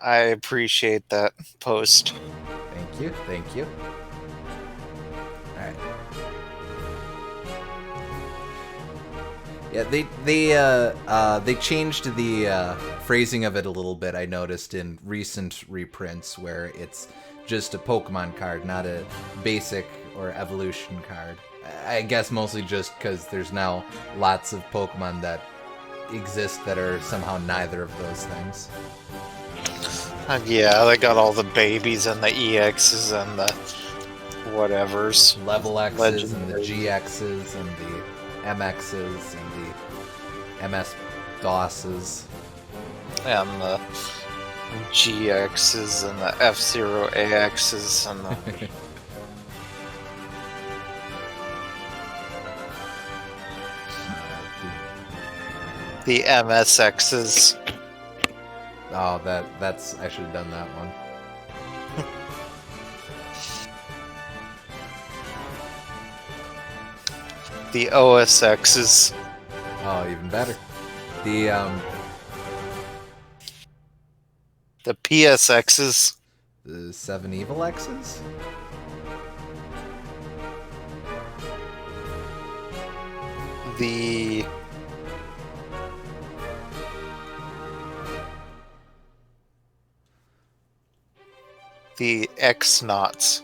I appreciate that post. Thank you, thank you. Alright. Yeah, they changed the phrasing of it a little bit. I noticed in recent reprints where it's just a Pokemon card, not a basic or evolution card. I guess mostly just because there's now lots of Pokemon that exist that are somehow neither of those things. Yeah, they got all the babies and the EXs and the whatevers. Level X's Legendary. and the GX's and the MX's and the MS DOS's. And the GXs and the F-Zero AXs and the... the MSXs. Oh, that's I should have done that one. The OSXs. Oh, even better. The PSXs. The 7 Evil X's? The... the X-Knots.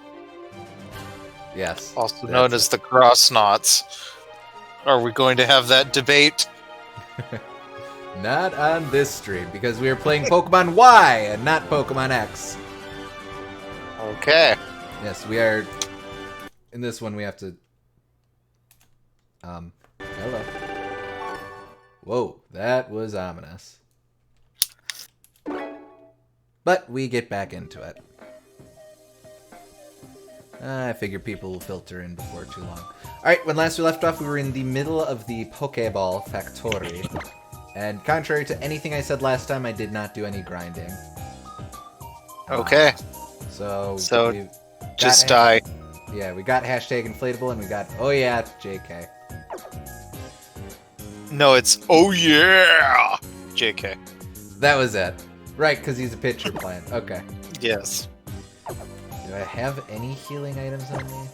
Yes. Also known as the Cross-Knots. Are we going to have that debate? Not on this stream, because we are playing Pokemon Y and not Pokemon X. Okay. Yes, we are... In this one, we have to... Hello. Whoa, that was ominous. But we get back into it. I figure people will filter in before too long. Alright, when last we left off, we were in the middle of the Pokeball Factory. And contrary to anything I said last time, I did not do any grinding. Okay. So just die. Yeah, we got hashtag inflatable and we got, oh yeah, JK. No, it's oh yeah! JK. That was it. Right, because he's a pitcher plant. Okay. Yes. Do I have any healing items on me?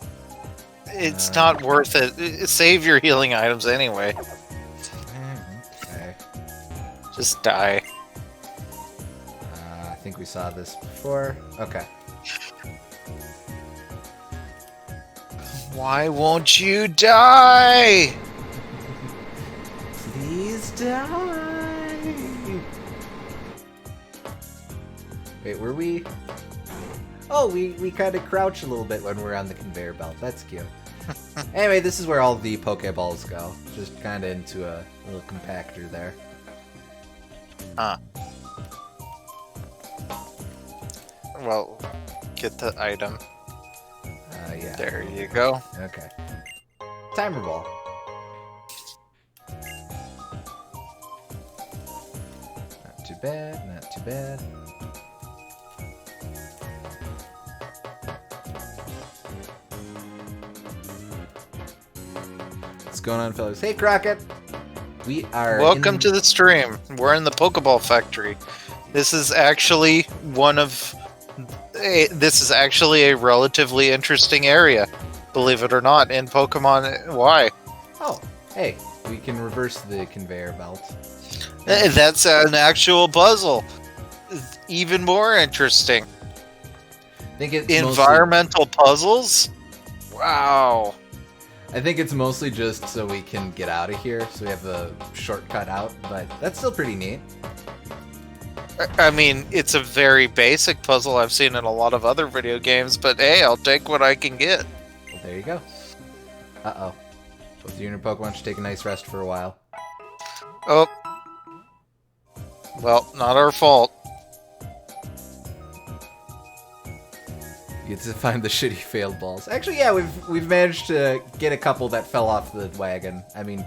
It's not worth it. Save your healing items anyway. Okay. Just die. I think we saw this before. Okay. Why won't you die? Please die. Wait, were we? Oh, we kind of crouch a little bit when we're on the conveyor belt. That's cute. Anyway, this is where all the Pokeballs go. Just kind of into a little compactor there. Well, get the item. Yeah. There you go. Okay. Timer ball. Not too bad, not too bad. What's going on, fellas? Hey, Crockett! We are... Welcome to the stream. We're in the Pokeball Factory. This is actually this is actually a relatively interesting area, believe it or not, in Pokemon Y. Oh, hey, we can reverse the conveyor belt. That's an actual puzzle. Even more interesting. I think it's environmental puzzles? Wow. I think it's mostly just so we can get out of here, so we have a shortcut out, but that's still pretty neat. I mean, it's a very basic puzzle I've seen in a lot of other video games, but hey, I'll take what I can get. Well, there you go. Uh-oh. Both you and your Pokemon should take a nice rest for a while. Oh. Well, not our fault. You get to find the shitty failed balls. Actually, yeah, we've managed to get a couple that fell off the wagon. I mean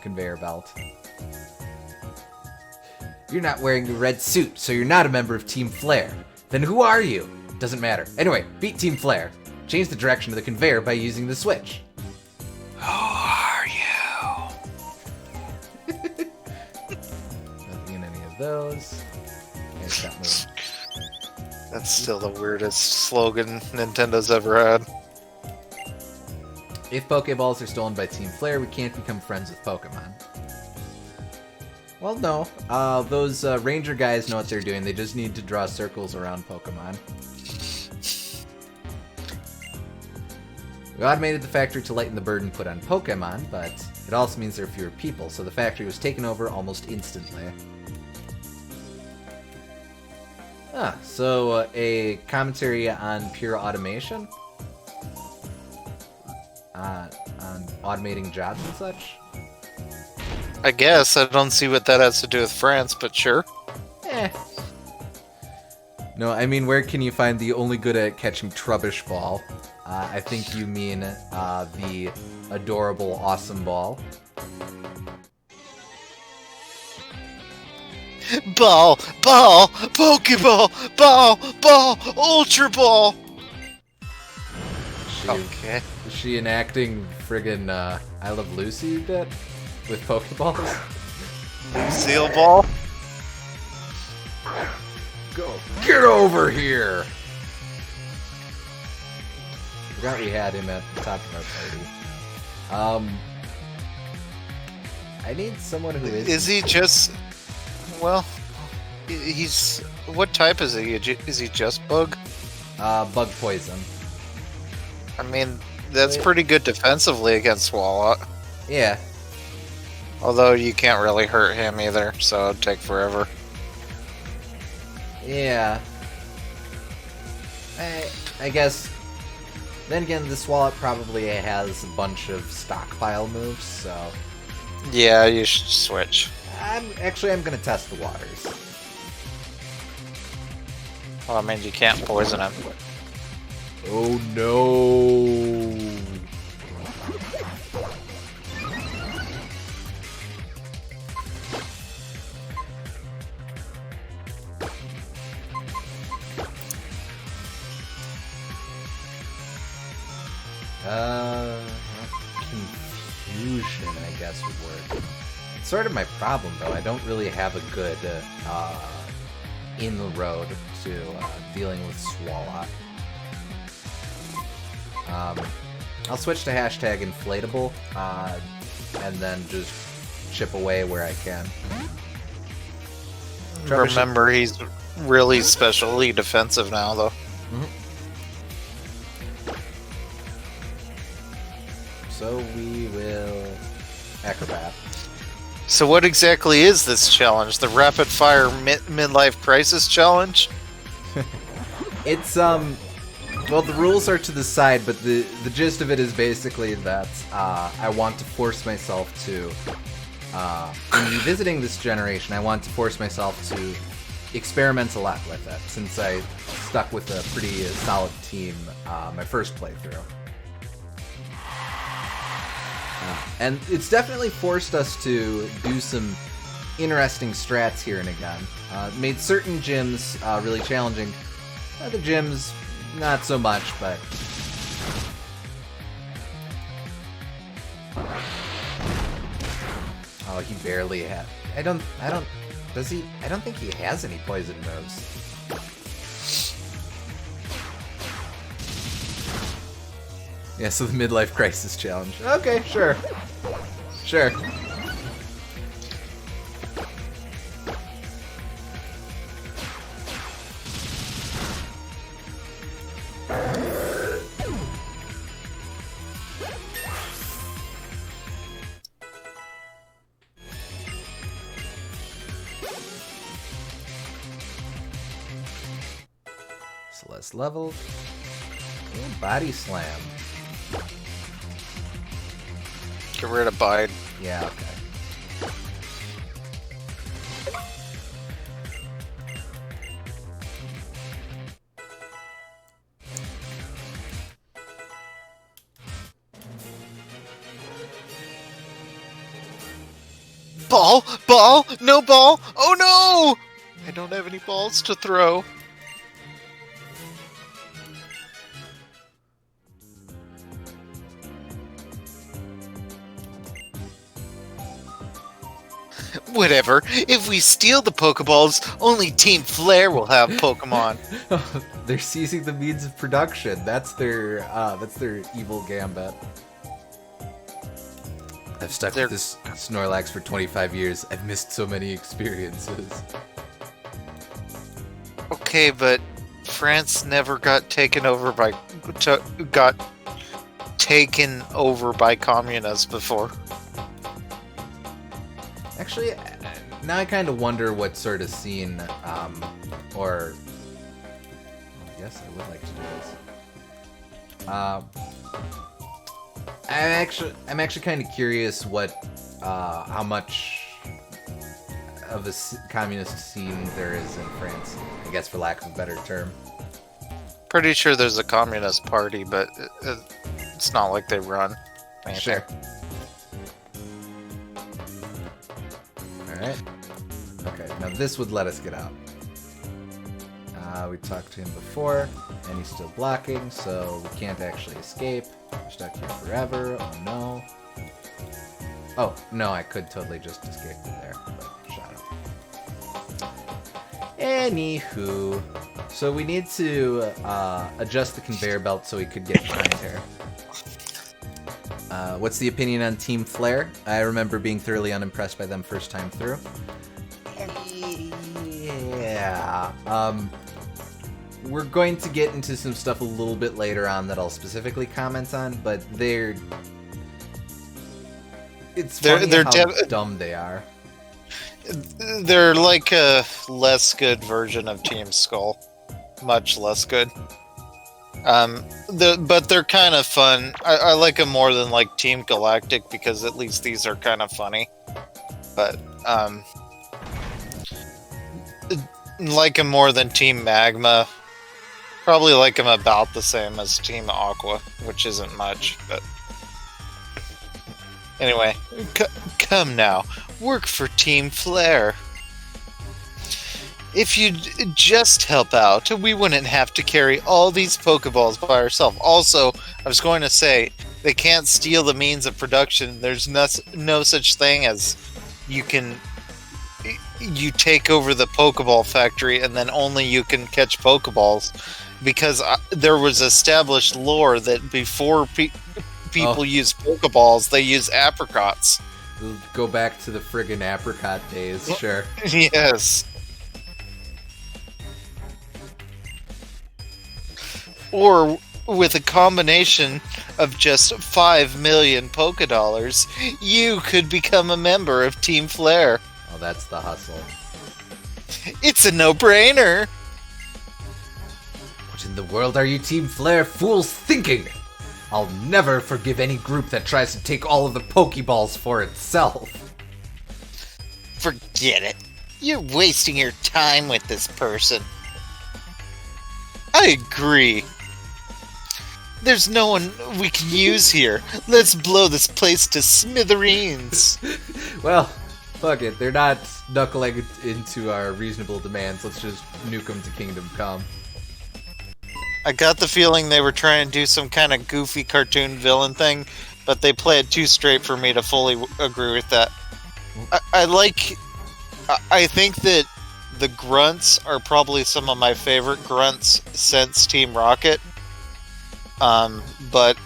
conveyor belt. You're not wearing a red suit, so you're not a member of Team Flare. Then who are you? Doesn't matter. Anyway, beat Team Flare. Change the direction of the conveyor by using the switch. Who are you? Nothing in any of those. recognize that move. That's still the weirdest slogan Nintendo's ever had. If Pokeballs are stolen by Team Flare, we can't become friends with Pokemon. Well, no. Those ranger guys know what they're doing. They just need to draw circles around Pokemon. We automated the factory to lighten the burden put on Pokemon, but it also means there are fewer people, so the factory was taken over almost instantly. So a commentary on pure automation? On automating jobs and such? I guess. I don't see what that has to do with France, but sure. Eh. No, I mean, where can you find the only good at catching Trubbish Ball? I think you mean the adorable Awesome Ball. Ball! Ball! Pokeball! Ball! Ultra Ball! Okay. Is she enacting friggin' I Love Lucy bit with Pokeballs? Lucille Ball? Go. Get over here! Forgot we had him at the top of our party. I need someone who is... Is he just... Well, he's... What type is he? Is he just bug? Bug poison. I mean, that's pretty good defensively against Swalot. Yeah. Although you can't really hurt him either, so it'd take forever. Yeah. I guess... Then again, the Swalot probably has a bunch of stockpile moves, so... Yeah, you should switch. I'm gonna test the waters. Well, I mean, you can't poison him. Oh no! Confusion, I guess, would work. It's sort of my problem, though. I don't really have a good inroad to dealing with Swalot. I'll switch to hashtag inflatable, and then just chip away where I can. Remember, he's really specially defensive now, though. Mm-hmm. So we will acrobat. So what exactly is this challenge? The rapid fire midlife crisis challenge? It's well, the rules are to the side, but the gist of it is basically that I want to force myself to in revisiting this generation, I want to force myself to experiment a lot with it, since I stuck with a pretty solid team my first playthrough. And it's definitely forced us to do some interesting strats here and again. Made certain gyms really challenging. Other gyms, not so much, but... Oh, he barely had... I don't think he has any poison moves. Yeah, so the midlife crisis challenge. Okay, sure. Sure. So let's level. Ooh, body slam. Get rid of Bide. Yeah, okay. Ball! Ball! No ball! Oh no! I don't have any balls to throw. Whatever. If we steal the Pokeballs, only Team Flare will have Pokemon. They're seizing the means of production. That's their evil gambit. I've stuck with this Snorlax for 25 years. I've missed so many experiences. Okay, but France never got taken over by communists before. Actually, now I kind of wonder what sort of scene, or yes, I would like to do this. I'm actually kind of curious how much of a communist scene there is in France. I guess, for lack of a better term. Pretty sure there's a communist party, but it's not like they run anything. Sure. Alright. Okay, now this would let us get out. We talked to him before, and he's still blocking, so we can't actually escape. We're stuck here forever. Oh no. Oh, no, I could totally just escape from there, but shut up. Anywho. So we need to adjust the conveyor belt so we could get behind her. What's the opinion on Team Flare? I remember being thoroughly unimpressed by them first time through. Yeah. We're going to get into some stuff a little bit later on that I'll specifically comment on, but it's funny how dumb they are. They're like a less good version of Team Skull. Much less good. But they're kind of fun. I like them more than like Team Galactic because at least these are kind of funny. But like them more than Team Magma. Probably like them about the same as Team Aqua, which isn't much. But anyway, come now, work for Team Flare. If you'd just help out, we wouldn't have to carry all these Pokeballs by ourselves. Also, I was going to say, they can't steal the means of production. There's no such thing as you take over the Pokeball factory and then only you can catch Pokeballs. Because there was established lore that before people use Pokeballs, they use apricots. We'll go back to the friggin' apricot days, sure. Yes. Or with a combination of just 5 million Pokédollars, you could become a member of Team Flare. Oh, that's the hustle. It's a no-brainer. What in the world are you Team Flare fools thinking? I'll never forgive any group that tries to take all of the Pokeballs for itself. Forget it. You're wasting your time with this person. I agree. There's no one we can use here. Let's blow this place to smithereens. Well, fuck it. They're not knuckling into our reasonable demands. Let's just nuke them to Kingdom Come. I got the feeling they were trying to do some kind of goofy cartoon villain thing, but they play it too straight for me to fully agree with that. I think that the grunts are probably some of my favorite grunts since Team Rocket. But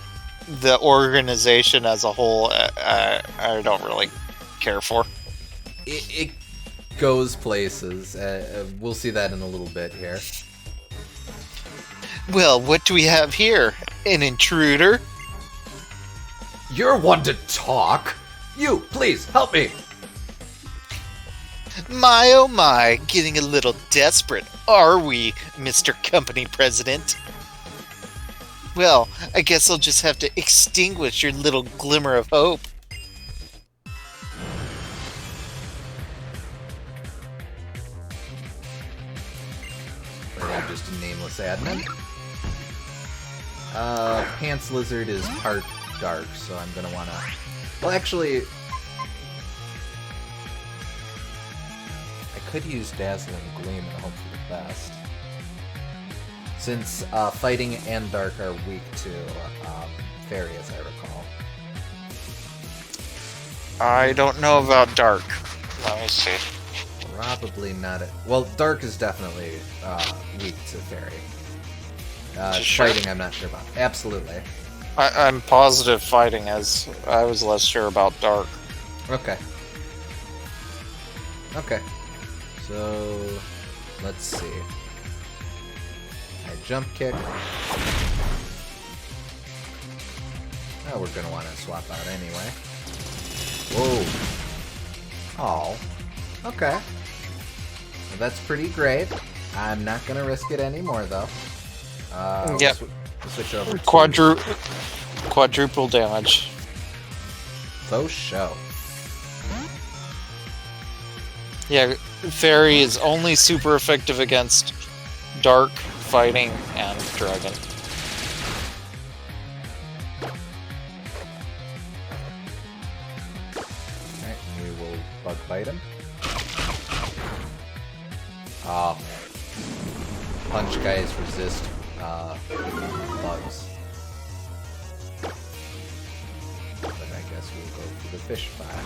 the organization as a whole, I don't really care for. It goes places. We'll see that in a little bit here. Well, what do we have here? An intruder? You're one to talk. You, please, help me. My oh my, getting a little desperate, are we, Mr. Company President? Well, I guess I'll just have to extinguish your little glimmer of hope. Or I'm just a nameless admin. Pants Lizard is part dark, so I'm gonna wanna... Well, actually... I could use Dazzling Gleam and hope for the best. Since Fighting and Dark are weak to Fairy, as I recall. I don't know about Dark. Let me see. Probably not. Well, Dark is definitely weak to Fairy. Sure? Fighting, I'm not sure about. Absolutely. I'm positive fighting, as I was less sure about Dark. Okay. Okay. So, let's see. I jump kick. Oh, we're gonna want to swap out anyway. Whoa. Oh. Okay. Well, that's pretty great. I'm not gonna risk it anymore, though. Yep. Switch over to Quadruple damage. faux show. Yeah, Fairy is only super effective against Dark, Fighting, and Dragon. Alright, we will bug bite him. Oh. Punch guys resist bugs. But I guess we'll go for the fish fire.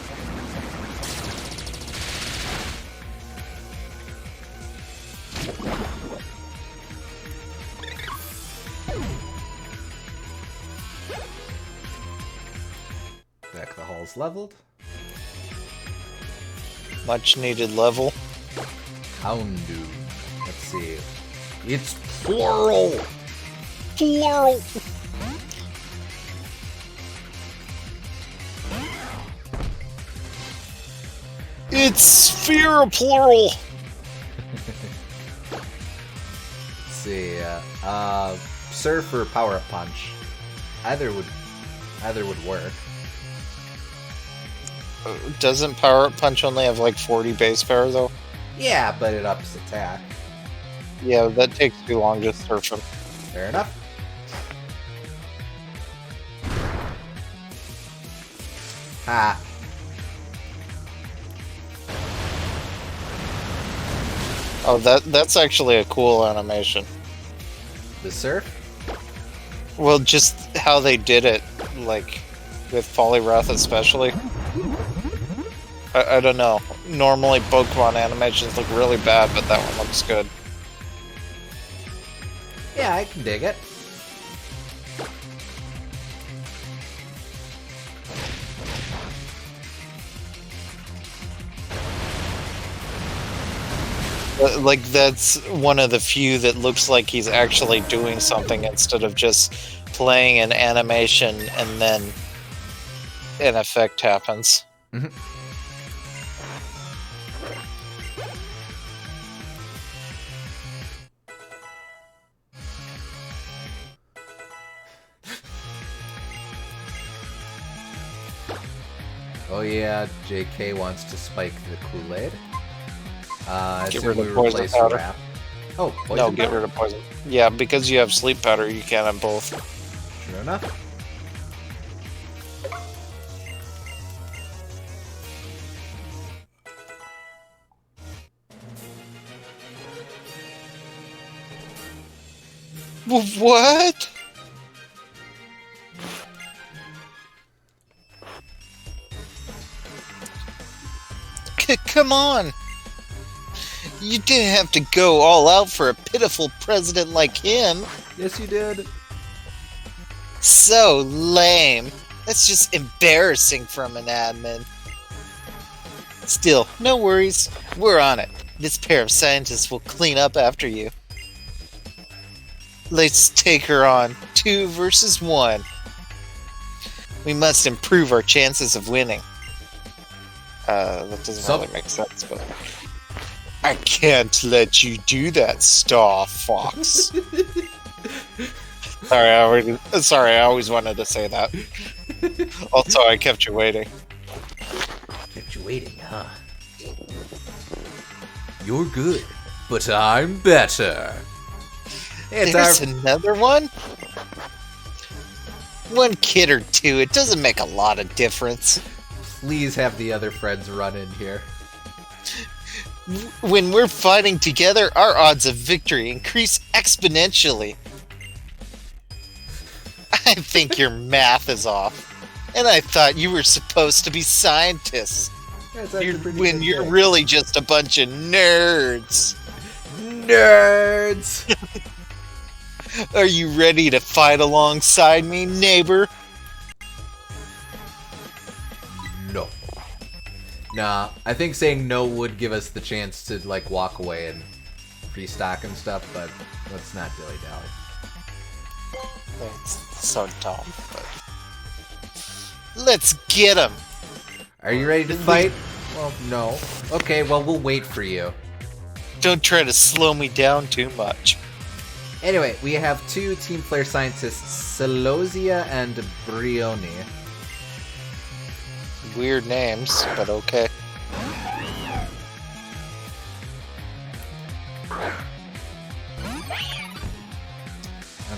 Deck the hall's leveled. Much needed level. Houndoom. Let's see. It's plural! Plural! It's sphere plural! Let's see. Surf or power up punch. Either would work. Doesn't Power Up Punch only have like 40 base power though? Yeah, but it ups attack. Yeah, that takes too long to surf him. Fair enough. Ha. Oh, that's actually a cool animation. The surf? Well, just how they did it, like, with Poliwrath especially. I don't know. Normally Pokemon animations look really bad, but that one looks good. Yeah, I can dig it. Like, that's one of the few that looks like he's actually doing something instead of just playing an animation and then an effect happens. Mm-hmm. Oh yeah, JK wants to spike the Kool-Aid. Get So rid we of poison replace powder. Wrap. Oh, poison No, get powder? rid of poison. Yeah, because you have sleep powder, you can't have both. Sure enough. What? Come on! You didn't have to go all out for a pitiful president like him. Yes, you did. So lame. That's just embarrassing from an admin. Still, no worries. We're on it. This pair of scientists will clean up after you. Let's take her on. 2 versus 1. We must improve our chances of winning. That doesn't really make sense, but... I can't let you do that, Star Fox. Sorry, I always wanted to say that. Also, I kept you waiting. Kept you waiting, huh? You're good, but I'm better. It's There's another one? 1 kid or 2, it doesn't make a lot of difference. Please have the other friends run in here. When we're fighting together, our odds of victory increase exponentially. I think your math is off. And I thought you were supposed to be scientists. That's actually pretty When good you're thing. really just a bunch of nerds. Nerds! Are you ready to fight alongside me, neighbor? No. Nah, I think saying no would give us the chance to, like, walk away and restock and stuff, but let's not dilly-dally. That's so dumb. But... Let's get him! Are you ready to fight? Well, no. Okay, well, we'll wait for you. Don't try to slow me down too much. Anyway, we have two team player scientists, Celozia and Brioni. Weird names, but okay.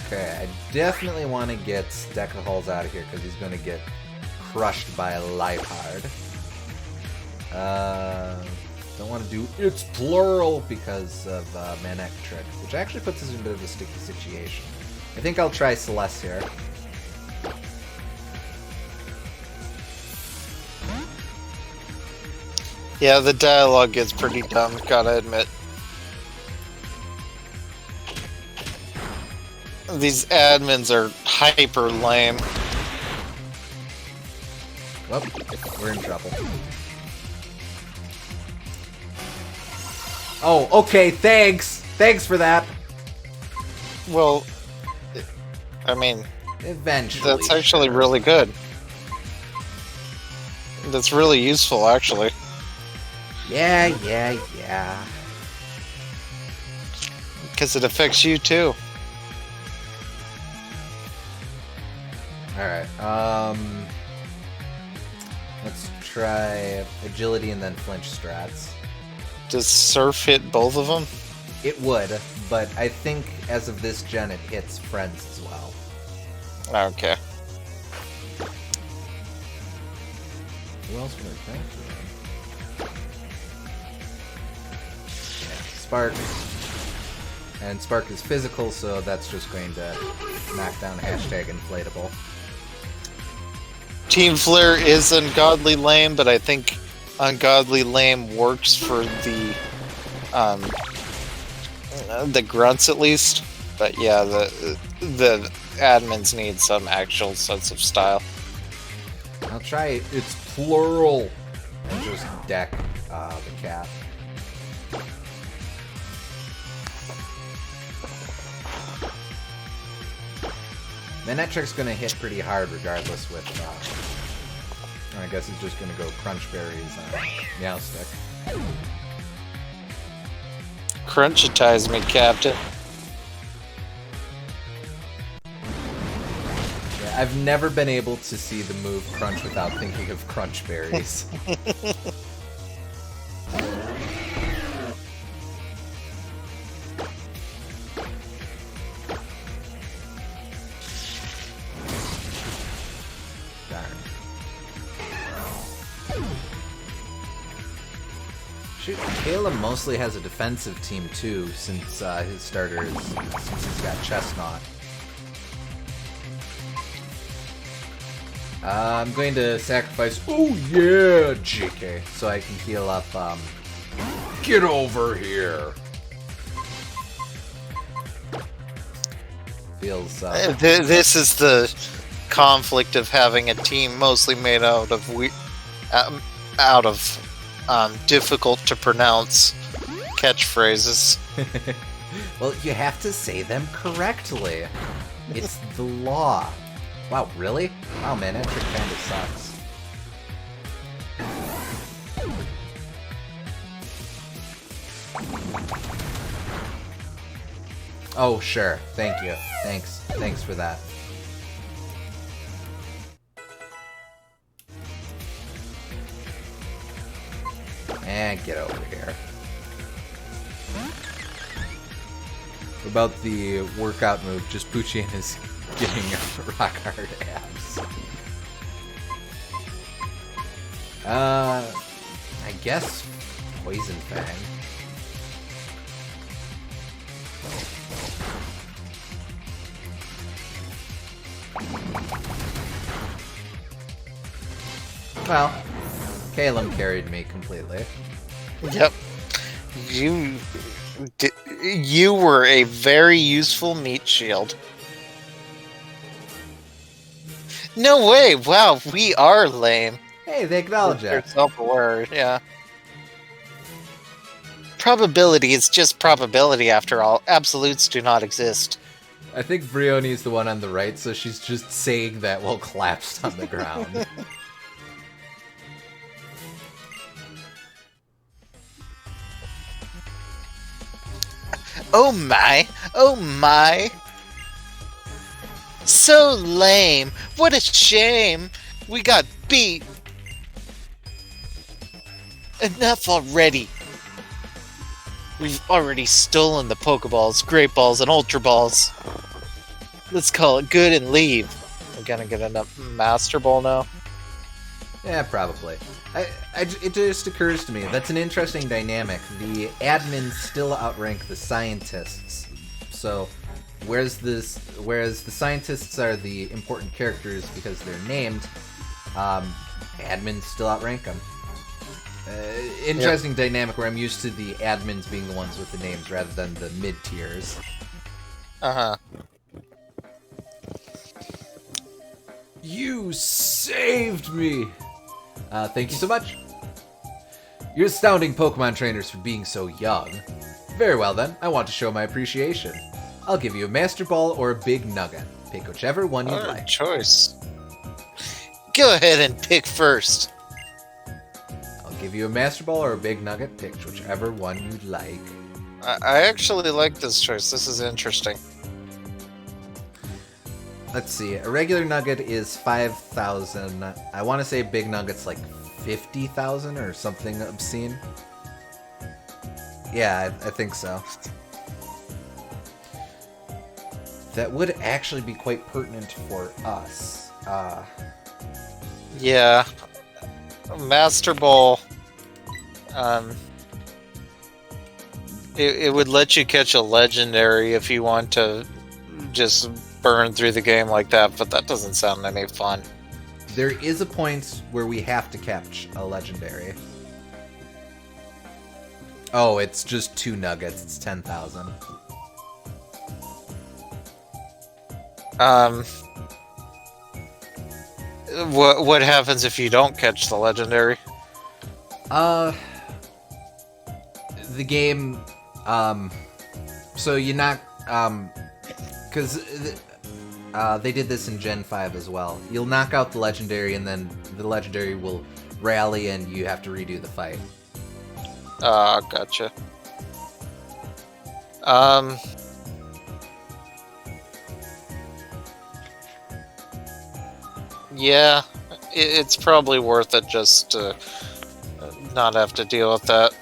Okay, I definitely want to get Decahulls out of here because he's going to get crushed by a Lifehard. Don't want to do it's plural because of Manectric, which actually puts us in a bit of a sticky situation. I think I'll try Celeste here. Yeah, the dialogue gets pretty dumb, gotta admit. These admins are hyper lame. Well, we're in trouble. Oh, okay, thanks! Thanks for that! Well, I mean, Eventually. that's actually really good. That's really useful, actually. Yeah. Because it affects you too. Alright, let's try agility and then flinch strats. Does Surf hit both of them? It would, but I think as of this gen it hits friends as well. Okay. Who else would I thank for that? Yeah, Spark. And Spark is physical, so that's just going to knock down hashtag inflatable. Team Flare is ungodly lame, but I think ungodly lame works for the grunts at least. But yeah, the admins need some actual sense of style. I'll try it's plural and just deck the cat. Manetric's gonna hit pretty hard regardless with I guess he's just gonna go crunch berries on Meowstick. Crunchitize me, Captain. Yeah, I've never been able to see the move crunch without thinking of crunch berries. Shoot, Caleb mostly has a defensive team too, since his starter is since he's got Chestnut. I'm going to sacrifice. Oh yeah, JK, so I can heal up. Get over here. Feels. This is the conflict of having a team mostly made out of difficult to pronounce catchphrases. Well, you have to say them correctly. It's the law. Wow, really? Wow, man, that trick kind of sucks. Oh, sure. Thank you. Thanks. Thanks for that. And get over here. What about the workout move? Just Poochin is getting rock hard abs. I guess Poison Fang. Well, Caleb carried me completely. Yep. You were a very useful meat shield. No way! Wow, we are lame. Hey, they acknowledge They're that. self-aware, yeah. Probability is just probability after all. Absolutes do not exist. I think Brioni's the one on the right, so she's just saying that while collapsed on the ground. Oh my! Oh my! So lame! What a shame! We got beat! Enough already! We've already stolen the Pokeballs, Great Balls, and Ultra Balls. Let's call it good and leave. We're gonna get a Master Ball now? Yeah, probably. It just occurs to me, that's an interesting dynamic. The admins still outrank the scientists. So, whereas the scientists are the important characters because they're named, admins still outrank them. Interesting dynamic where I'm used to the admins being the ones with the names rather than the mid-tiers. Uh-huh. You saved me! Thank you so much. You're astounding Pokemon trainers for being so young. Very well then, I want to show my appreciation. I'll give you a Master Ball or a Big Nugget. Pick whichever one you'd like. Choice. Go ahead and pick first. I'll give you a Master Ball or a Big Nugget. Pick whichever one you'd like. I actually like this choice. This is interesting. Let's see. A regular nugget is 5,000. I want to say Big Nugget's like 50,000 or something obscene. Yeah, I think so. That would actually be quite pertinent for us. Yeah. Master Ball. It would let you catch a legendary if you want to just burn through the game like that, but that doesn't sound any fun. There is a point where we have to catch a legendary. Oh, it's just 2 nuggets. It's 10,000. What happens if you don't catch the legendary? The game, so you knock, because they did this in Gen 5 as well. You'll knock out the legendary, and then the legendary will rally, and you have to redo the fight. Gotcha. Yeah, it's probably worth it just to not have to deal with that,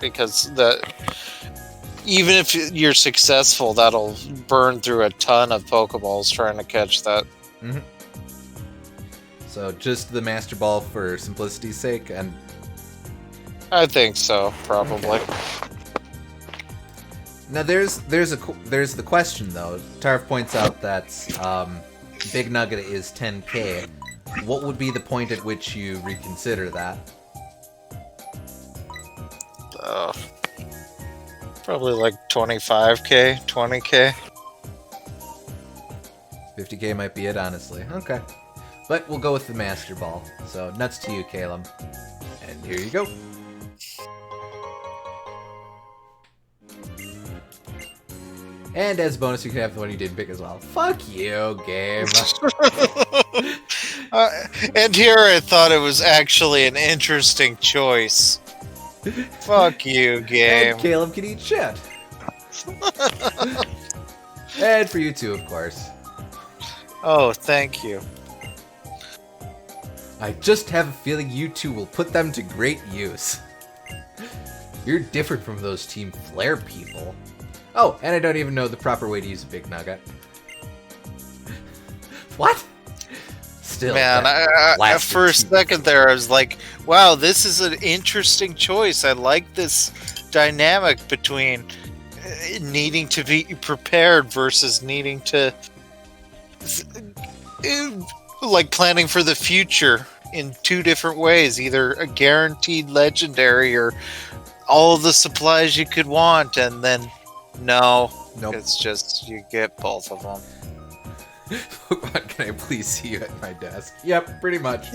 because even if you're successful, that'll burn through a ton of Pokeballs trying to catch that. Mm-hmm. So just the Master Ball for simplicity's sake, and I think so, probably. Okay. Now there's the question though. Tarv points out that Big Nugget is 10k. What would be the point at which you reconsider that? Probably like 25k, 20k. 50k might be it, honestly. Okay. But we'll go with the Master Ball. So, nuts to you, Caleb. And here you go. And as a bonus, you can have the one you didn't pick as well. Fuck you, game. And here I thought it was actually an interesting choice. Fuck you, game. And Caleb can eat shit. And for you too, of course. Oh, thank you. I just have a feeling you two will put them to great use. You're different from those Team Flare people. Oh, and I don't even know the proper way to use a Big Nugget. What? Still, man, for a second there, I was like, wow, this is an interesting choice. I like this dynamic between needing to be prepared versus needing to, like, planning for the future in two different ways, either a guaranteed legendary or all the supplies you could want, and then no, Nope. it's just you get both of them. Can I please see you at my desk? Yep, pretty much.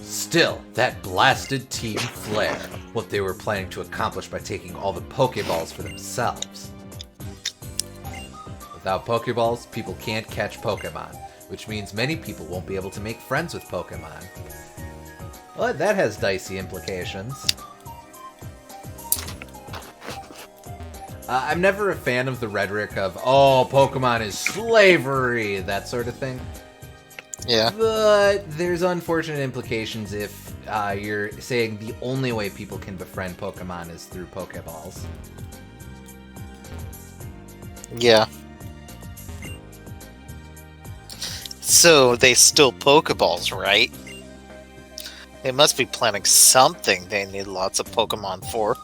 Still, that blasted Team Flare. What they were planning to accomplish by taking all the Pokeballs for themselves. Without Pokeballs, people can't catch Pokemon, which means many people won't be able to make friends with Pokemon. Well, that has dicey implications. I'm never a fan of the rhetoric of, oh, Pokemon is slavery, that sort of thing. Yeah. But there's unfortunate implications if you're saying the only way people can befriend Pokemon is through Pokeballs. Yeah. So they still Pokeballs, right? They must be planning something they need lots of Pokemon for.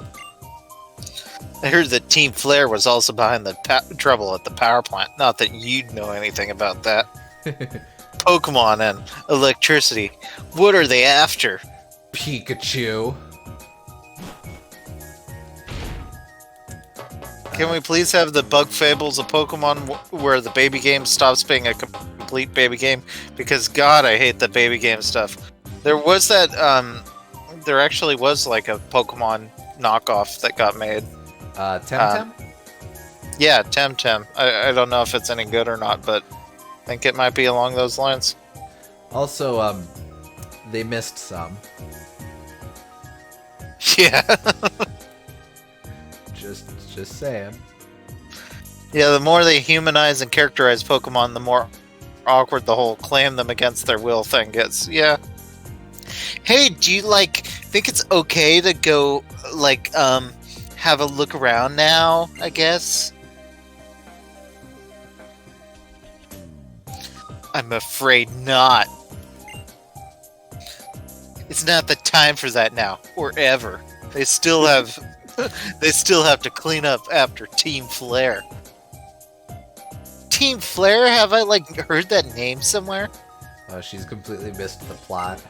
I heard that Team Flare was also behind the trouble at the power plant. Not that you'd know anything about that. Pokemon and electricity. What are they after? Pikachu. Can we please have the Bug Fables of Pokemon where the baby game stops being a complete baby game? Because God, I hate the baby game stuff. There was that, there actually was like a Pokemon knockoff that got made. Temtem? Yeah, Temtem. I don't know if it's any good or not, but I think it might be along those lines. Also, they missed some. Yeah. Just saying. Yeah, the more they humanize and characterize Pokemon, the more awkward the whole claim them against their will thing gets. Yeah. Hey, do you, think it's okay to go, have a look around now, I guess? I'm afraid not. It's not the time for that now, or ever. They still have to clean up after Team Flare. Team Flare? Have I heard that name somewhere? Oh, she's completely missed the plot.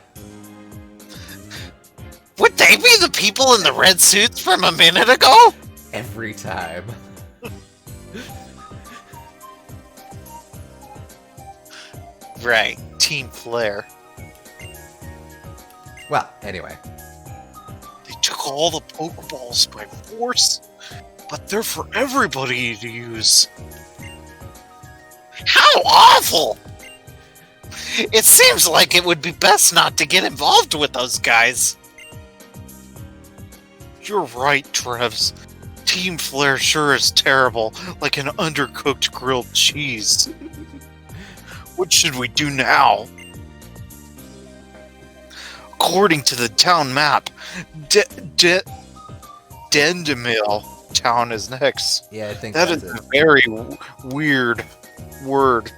Would they be the people in the red suits from a minute ago? Every time. Right, Team Flare. Well, anyway. They took all the Pokeballs by force, but they're for everybody to use. How awful! It seems like it would be best not to get involved with those guys. You're right, Trevs. Team Flare sure is terrible, like an undercooked grilled cheese. What should we do now? According to the town map, Dendemil town is next. Yeah, I think that is a very weird word.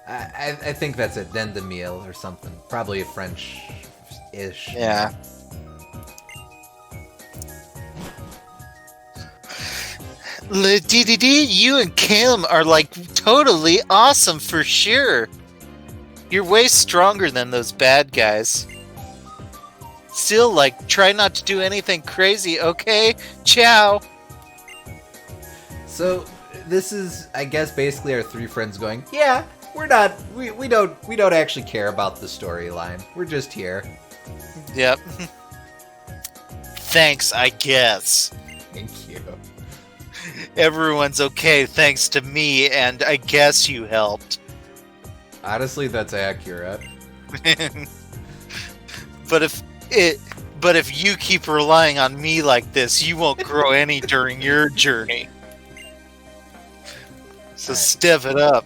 I think that's a Dendemil or something. Probably a French-ish. Yeah. DDD, you and Calum are totally awesome for sure. You're way stronger than those bad guys. Still, try not to do anything crazy, okay? Ciao. So, this is, I guess, basically our three friends going, yeah, we don't actually care about the storyline. We're just here. Yep. Thanks, I guess. Thank you. Everyone's okay thanks to me, and I guess you helped. Honestly, that's accurate. But if you keep relying on me like this, you won't grow any during your journey. So step it up.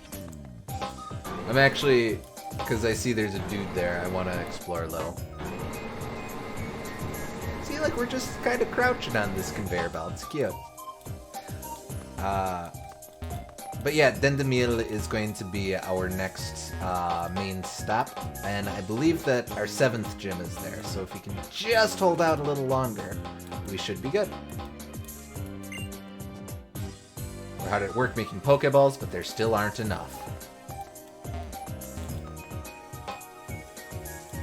I'm actually, because I see there's a dude there, I want to explore a little. See, we're just kind of crouching on this conveyor belt. It's cute. But yeah, Dendemil is going to be our next main stop, and I believe that our 7th gym is there, so if we can just hold out a little longer, we should be good. We're hard at work making Pokeballs, but there still aren't enough.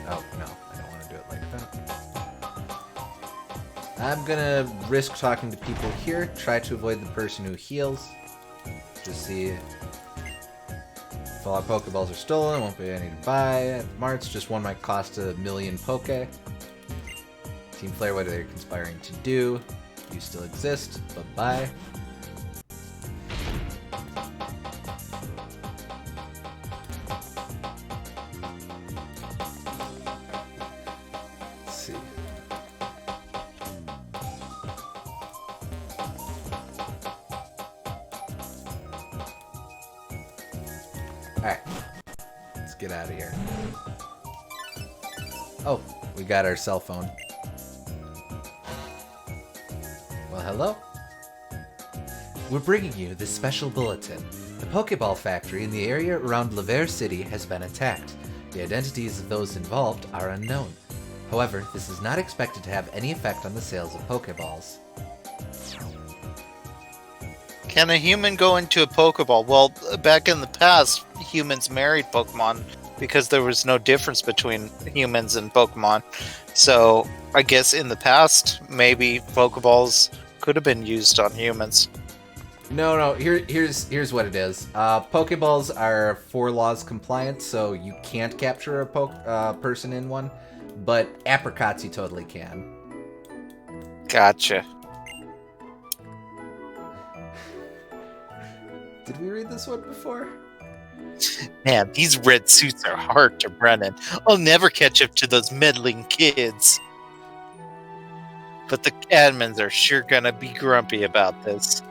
Oh, I'm gonna risk talking to people here. Try to avoid the person who heals. Just see if all our Pokeballs are stolen. Won't be any to buy at Marts. Just one might cost 1,000,000 Poké. Team Flare, what are they conspiring to do? You still exist. Bye-bye. Let's see. Alright. Let's get out of here. Oh, we got our cell phone. Well, hello? We're bringing you this special bulletin. The Pokeball factory in the area around Laver City has been attacked. The identities of those involved are unknown. However, this is not expected to have any effect on the sales of Pokeballs. Can a human go into a Pokeball? Well, back in the past, humans married Pokemon because there was no difference between humans and Pokemon. So, I guess in the past, maybe Pokeballs could have been used on humans. No. Here's what it is. Pokeballs are 4 laws compliant, so you can't capture a person in one. But apricots, you totally can. Gotcha. Did we read this one before? Man, these red suits are hard to run in. I'll never catch up to those meddling kids. But the admins are sure gonna be grumpy about this.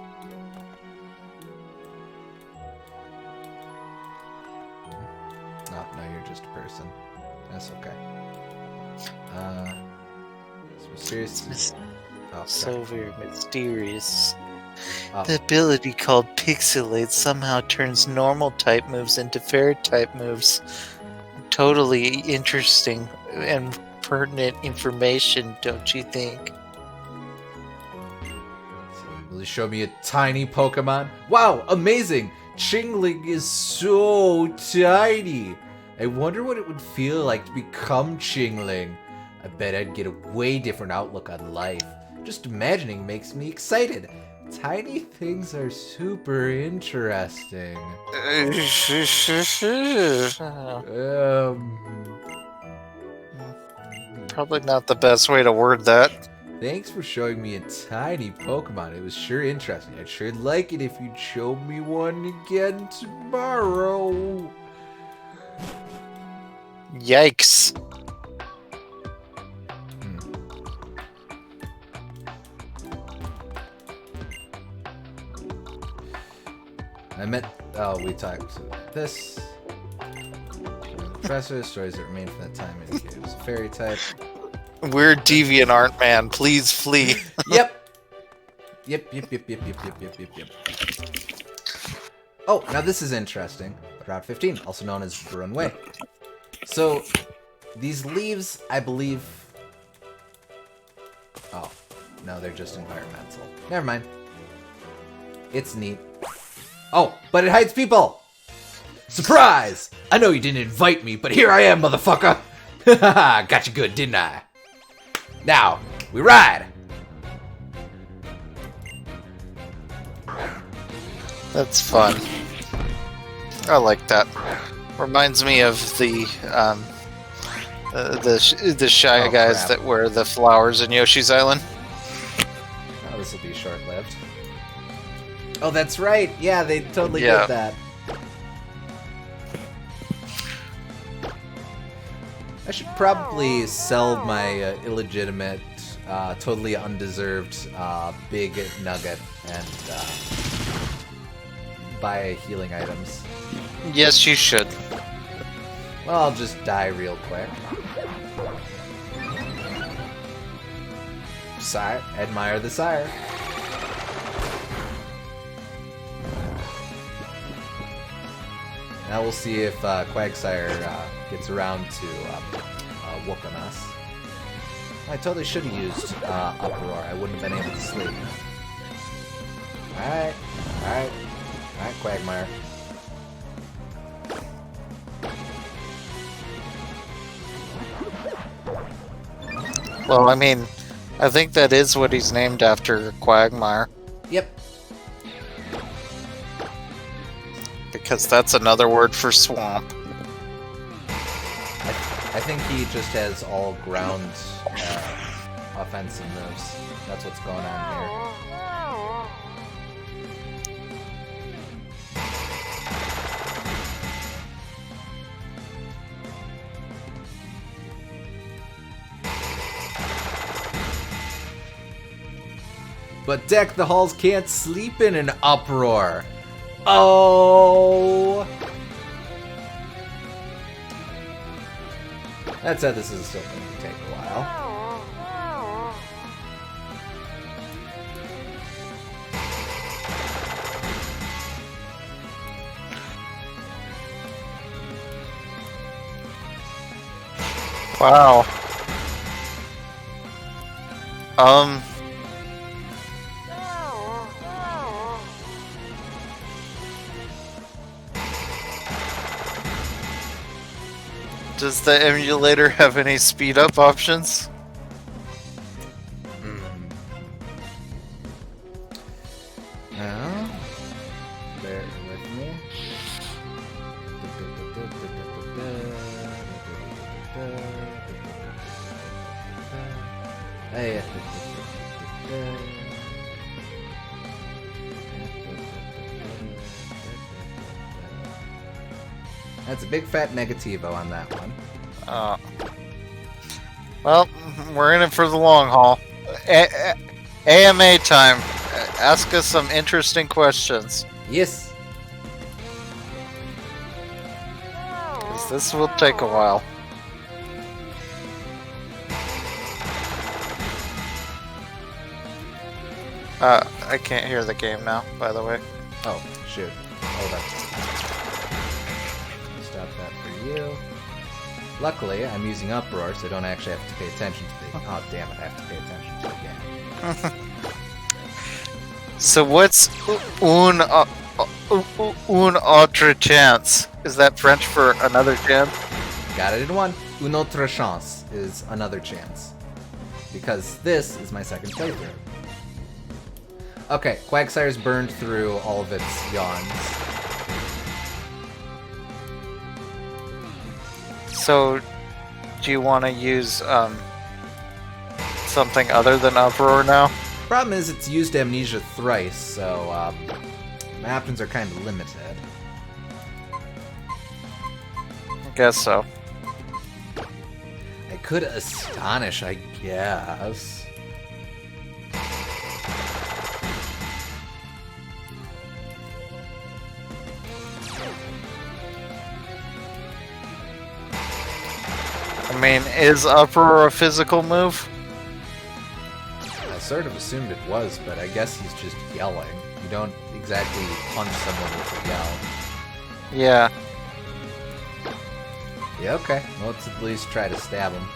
Oh, no, you're just a person. That's okay. So mysterious. Oh, So very mysterious. Oh. The ability called Pixelate somehow turns normal type moves into fairy type moves. Totally interesting and pertinent information, don't you think? Will you show me a tiny Pokemon? Wow, amazing! Chingling is so tiny! I wonder what it would feel like to become Chingling. I bet I'd get a way different outlook on life. Just imagining makes me excited. Tiny things are super interesting. Probably not the best way to word that. Thanks for showing me a tiny Pokemon. It was sure interesting. I'd sure like it if you'd show me one again tomorrow. Yikes. We talked this. Professor, stories that remain from that time indicate it was a fairy type. We're deviant art man. Please flee. Yep. Oh, now this is interesting. Route 15, also known as Brun Way. So, these leaves, I believe... Oh, no, they're just environmental. Never mind. It's neat. Oh, but it hides people! Surprise! I know you didn't invite me, but here I am, motherfucker! Haha, got you good, didn't I? Now, we ride! That's fun. I like that. Reminds me of the shy guys crap. that wear the flowers in Yoshi's Island. Oh, this will be short-lived. Oh, that's right. Yeah, they totally Yeah. did that. I should probably sell my illegitimate, totally undeserved big nugget and buy healing items. Yes, you should. Well, I'll just die real quick. Sire, admire the sire. Now we'll see if Quagsire gets around to whooping us. I totally should have used Uproar. I wouldn't have been able to sleep. Alright, Quagmire. Well, I mean, I think that is what he's named after, Quagmire. Yep. Because that's another word for swamp. I think he just has all ground offensive moves. That's what's going on here. But Deck the Halls can't sleep in an uproar. Oh! That said, this is still going to take a while. Wow. Does the emulator have any speed up options? No. Bear with me. Hey. That's a big fat negativo on that one. Well, we're in it for the long haul. AMA time. Ask us some interesting questions. Yes. 'Cause this will take a while. I can't hear the game now, by the way. Oh, shoot. Hold on. Stop that for you. Luckily, I'm using Uproar, so I don't actually have to pay attention to the... Oh, damn it, I have to pay attention to the game. So what's une autre chance? Is that French for another chance? Got it in one. Une autre chance is another chance. Because this is my second playthrough. Okay, Quagsire's burned through all of its yawns. So, do you want to use something other than Uproar now? Problem is, it's used Amnesia thrice, so my options are kind of limited. Guess so. I could Astonish, I guess. I mean, is Uproar a physical move? I sort of assumed it was, but I guess he's just yelling. You don't exactly punch someone with a yell. Yeah. Yeah, okay. Well, let's at least try to stab him.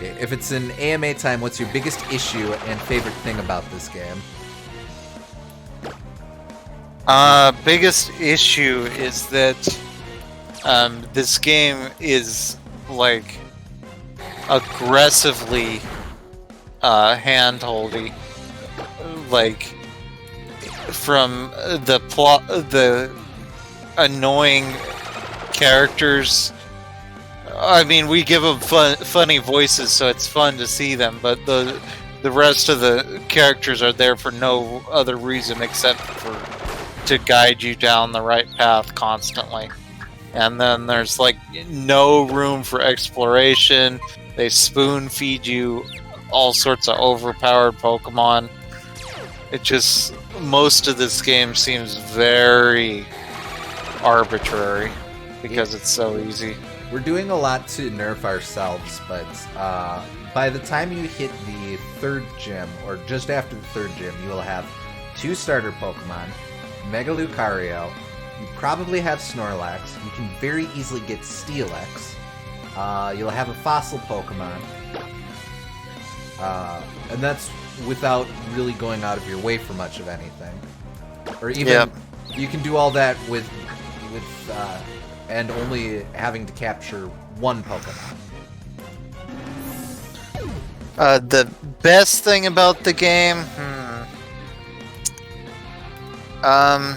If it's an AMA time, what's your biggest issue and favorite thing about this game? Biggest issue is that this game is like aggressively hand-holdy, like from the plot, the annoying characters. I mean, we give them funny voices, so it's fun to see them, but the rest of the characters are there for no other reason except for to guide you down the right path constantly. And then there's like no room for exploration. They spoon feed you all sorts of overpowered Pokemon. It just, most of this game seems very arbitrary because it's so easy. We're doing a lot to nerf ourselves, but by the time you hit the third gym, or just after the third gym, you will have 2 starter Pokemon, Mega Lucario, you probably have Snorlax, you can very easily get Steelix, you'll have a fossil Pokemon, and that's without really going out of your way for much of anything. Or even, you can do all that with and only having to capture 1 Pokemon. The best thing about the game, um,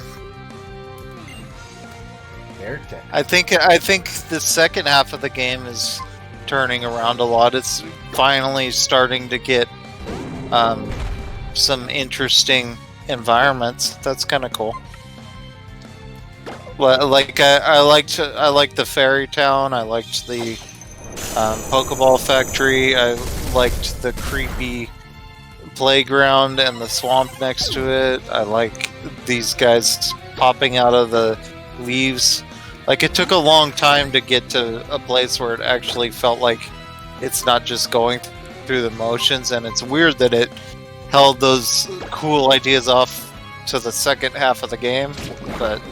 I think the second half of the game is turning around a lot. It's finally starting to get some interesting environments. That's kind of cool. Like I liked the fairy town. I liked the Pokeball factory. I liked the creepy playground and the swamp next to it. I like these guys popping out of the leaves. Like, it took a long time to get to a place where it actually felt like it's not just going through the motions, and it's weird that it held those cool ideas off to the second half of the game, but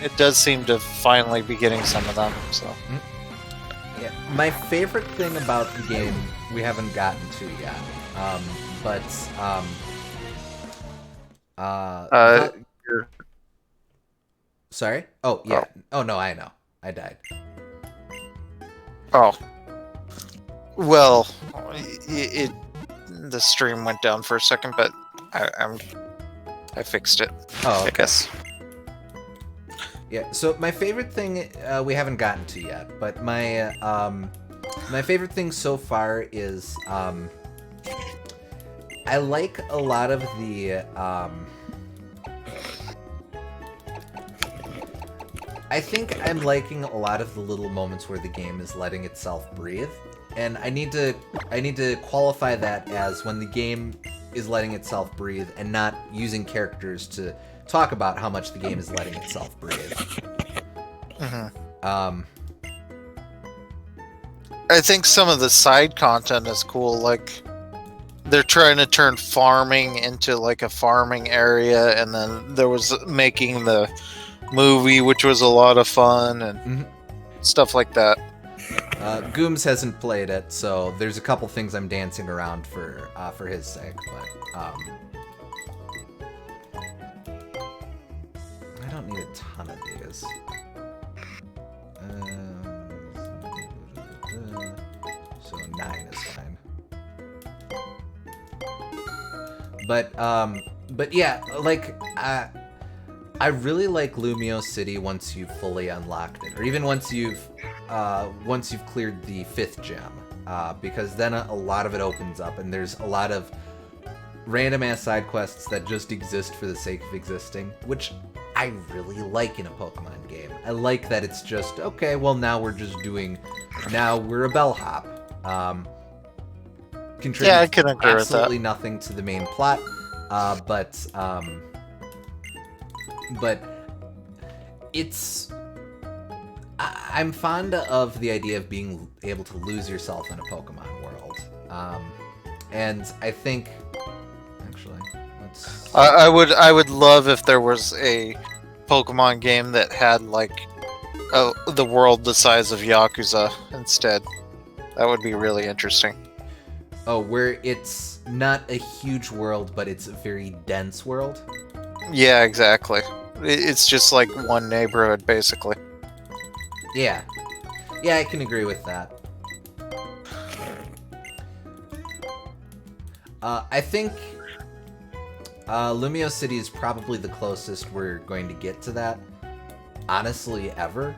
it does seem to finally be getting some of them. So, yeah, my favorite thing about the game we haven't gotten to yet, sorry? Oh, yeah. Oh, no, I know. I died. Oh. Well, the stream went down for a second, but I fixed it. Oh, okay. I guess. Yeah, so my favorite thing we haven't gotten to yet, but my favorite thing so far is I like a lot of the I think I'm liking a lot of the little moments where the game is letting itself breathe, and I need to qualify that as when the game is letting itself breathe and not using characters to talk about how much the game is letting itself breathe. I think some of the side content is cool. Like, they're trying to turn farming into like a farming area, and then there was making the movie, which was a lot of fun, and stuff like that. Gooms hasn't played it, so there's a couple things I'm dancing around for his sake, but I don't need a ton of these. So 9 is fine. But yeah, like I really like Lumio City once you've fully unlocked it, or even once you've cleared the 5th gem, because then a lot of it opens up, and there's a lot of random ass side quests that just exist for the sake of existing, which I really like in a Pokemon game. I like that it's just, okay, well now we're a bellhop. Contributes Yeah, I can agree with that. Absolutely nothing to the main plot, but it's... I'm fond of the idea of being able to lose yourself in a Pokemon world. And I think... Actually, let's... I would love if there was a Pokemon game that had, like, the world the size of Yakuza instead. That would be really interesting. Oh, where it's not a huge world, but it's a very dense world? Yeah, exactly. It's just like one neighborhood, basically. Yeah. Yeah, I can agree with that. I think Lumio City is probably the closest we're going to get to that, honestly, ever.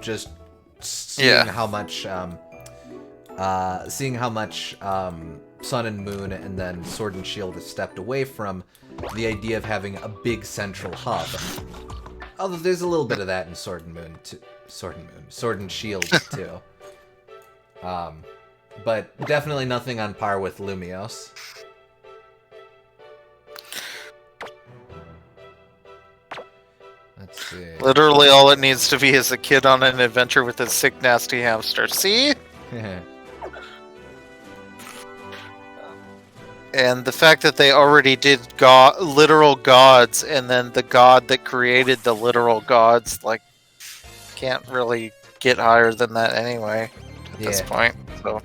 Just seeing how much, Sun and Moon and then Sword and Shield has stepped away from the idea of having a big central hub. Although there's a little bit of that in Sword and Shield too. But definitely nothing on par with Lumios. Let's see. Literally all it needs to be is a kid on an adventure with a sick, nasty hamster. See? And the fact that they already did literal gods, and then the god that created the literal gods, like, can't really get higher than that anyway at this point. So.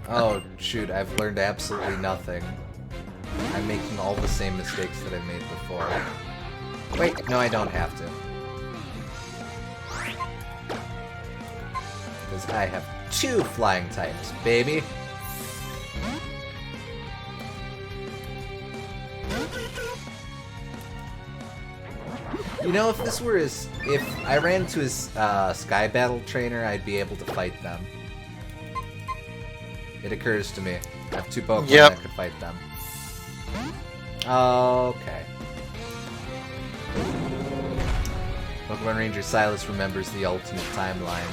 Oh, shoot, I've learned absolutely nothing. I'm making all the same mistakes that I made before. Wait, no, I don't have to. Because I have 2 flying types, baby. You know, if I ran into his Sky Battle trainer, I'd be able to fight them. It occurs to me. I have 2 Pokemon that could fight them. Okay. Pokemon Ranger Silas remembers the ultimate timeline.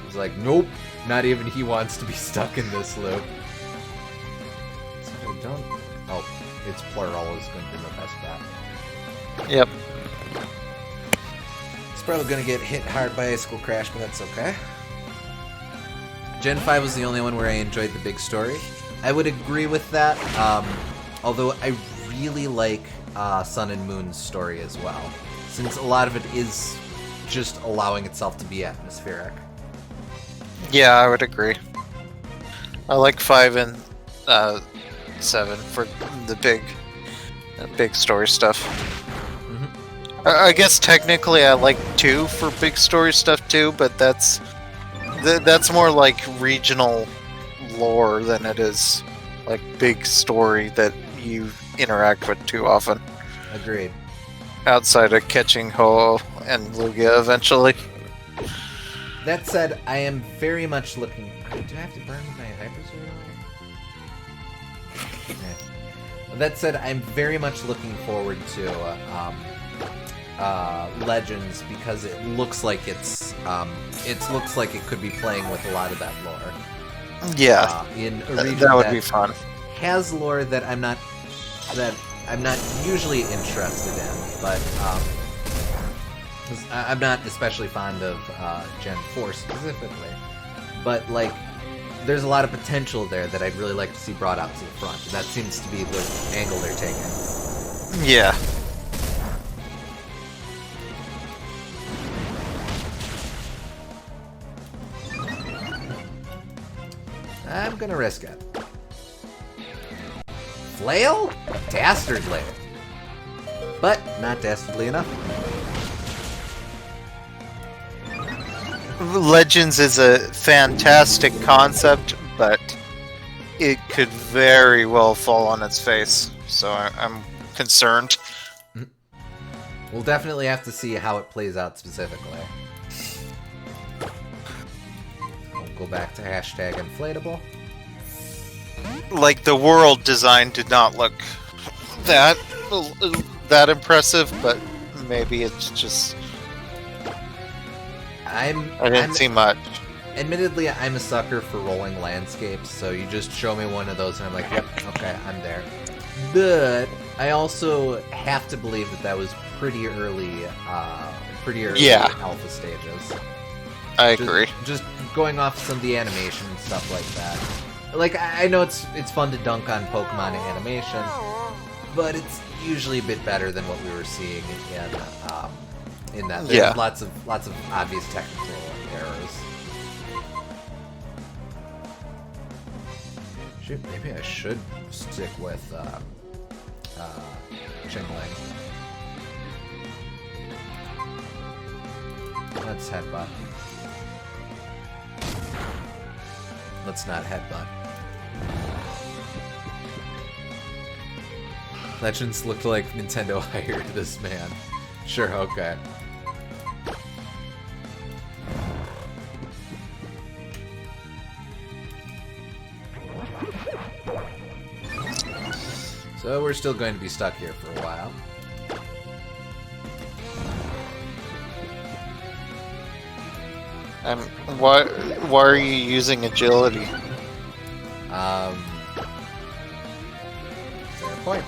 He's like, nope, not even he wants to be stuck in this loop. So I don't... Oh, it's plural is going to be my best bet. Yep. It's probably going to get hit hard by Icicle Crash, but that's okay. Gen 5 was the only one where I enjoyed the big story. I would agree with that, although I really like Sun and Moon's story as well, since a lot of it is just allowing itself to be atmospheric. Yeah, I would agree. I like 5 and 7 for the big story stuff. Mm-hmm. I guess technically I like 2 for big story stuff too, but that's more like regional lore than it is like big story that you interact with too often. Agreed. Outside of catching Ho and Lugia eventually. That said, I am very much looking... Do I have to burn my Hyper Zero? Okay. That said, I'm very much looking forward to Legends because it looks like it looks like it could be playing with a lot of that lore. Yeah, in a region that would be fun. Has lore that I'm not usually interested in, but I'm not especially fond of Gen 4 specifically. But like, there's a lot of potential there that I'd really like to see brought out to the front. And that seems to be the angle they're taking. Yeah. I'm gonna risk it. Flail? Dastardly. But not dastardly enough. Legends is a fantastic concept, but it could very well fall on its face. So I'm concerned. We'll definitely have to see how it plays out specifically. We'll go back to hashtag inflatable. Like, the world design did not look that impressive, but maybe it's just... I didn't see much. Admittedly, I'm a sucker for rolling landscapes, so you just show me one of those and I'm like, yep, okay, I'm there. But I also have to believe that was pretty early alpha stages. I agree. Just going off some of the animation and stuff like that. Like, I know it's fun to dunk on Pokemon animation, but it's usually a bit better than what we were seeing in that. There's lots of obvious technical errors. Shoot, maybe I should stick with Chingling. Let's headbutt. Let's not headbutt. Legends looked like Nintendo hired this man. Sure, okay. So we're still going to be stuck here for a while. Why are you using agility? Fair point.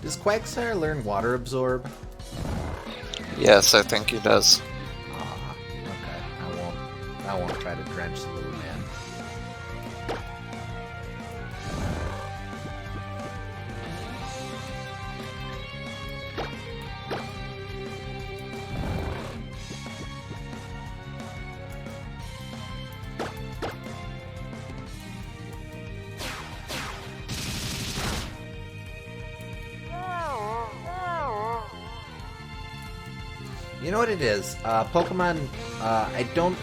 Does Quagsire learn Water Absorb? Yes, I think he does. Okay. I won't try to drench the little man. You know what it is? Pokemon, I don't...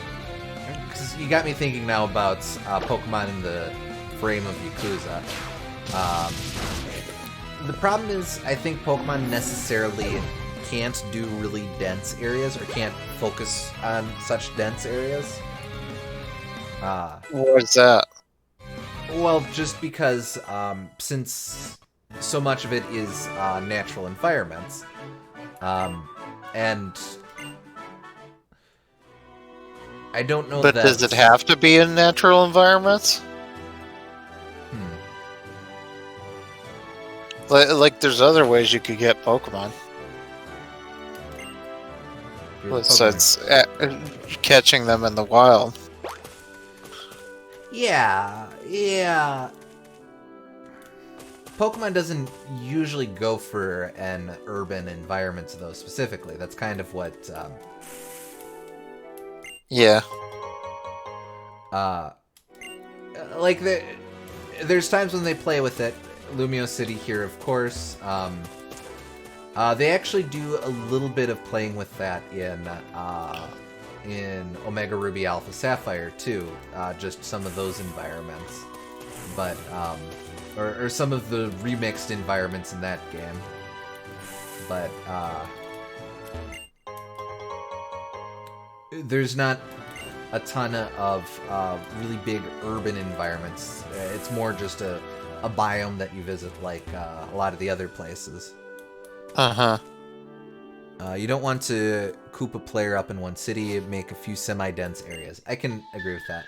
Because you got me thinking now about Pokemon in the frame of Yakuza. The problem is, I think Pokemon necessarily can't do really dense areas, or can't focus on such dense areas. What's that? Well, just because since so much of it is natural environments, and I don't know But that... does it have to be in natural environments? Like, there's other ways you could get Pokemon. Besides catching them in the wild. Yeah. Pokemon doesn't usually go for an urban environment, though, specifically. That's kind of what... Yeah. Like, there's times when they play with it. Lumio City here, of course. They actually do a little bit of playing with that in Omega Ruby Alpha Sapphire, too. Just some of those environments. But, or some of the remixed environments in that game. But, there's not a ton of really big urban environments. It's more just a biome that you visit, like a lot of the other places. You don't want to coop a player up in one city, make a few semi-dense areas. I can agree with that.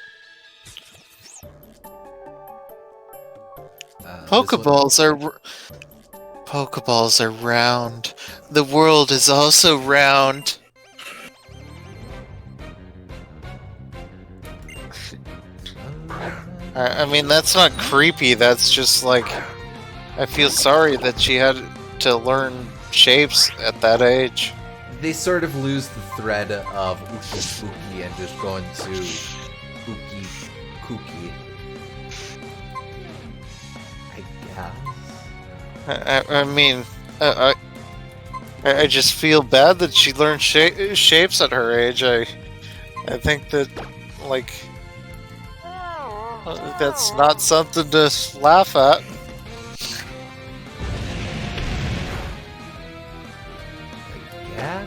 Pokeballs are round. The world is also round. I mean, that's not creepy. That's just like, I feel sorry that she had to learn shapes at that age. They sort of lose the thread of Uki Spooky and just go into Uki Kooky. I guess. I mean, I just feel bad that she learned shapes at her age. I think that, like, that's not something to laugh at. Yeah.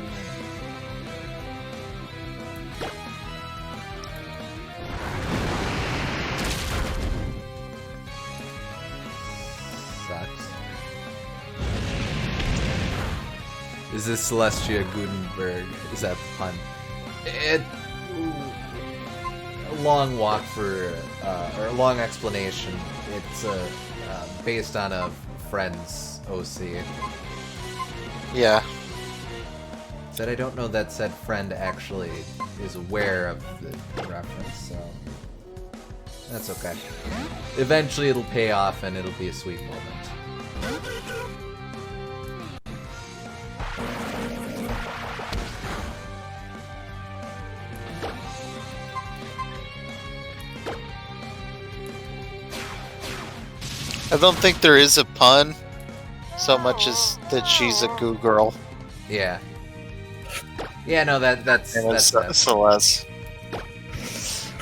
Sucks. Is this Celestia Gutenberg? Is that the pun? A long walk for, or a long explanation. It's based on a friend's OC. Yeah. Said I don't know that said friend actually is aware of the reference, so that's okay. Eventually it'll pay off and it'll be a sweet moment. I don't think there is a pun so much as that she's a goo girl. Yeah. Yeah, no, that's Celeste.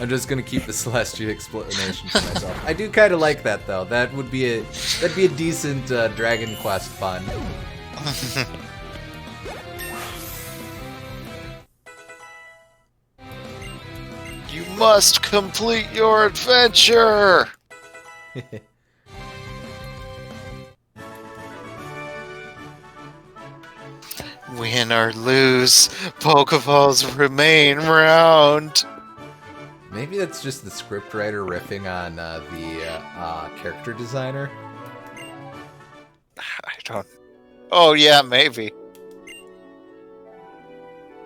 I'm just gonna keep the Celestia explanation to myself. I do kind of like that though. That'd be a decent Dragon Quest pun. You must complete your adventure. Win or lose, Pokeballs remain round. Maybe that's just the scriptwriter riffing on the character designer. I don't... Oh yeah, maybe.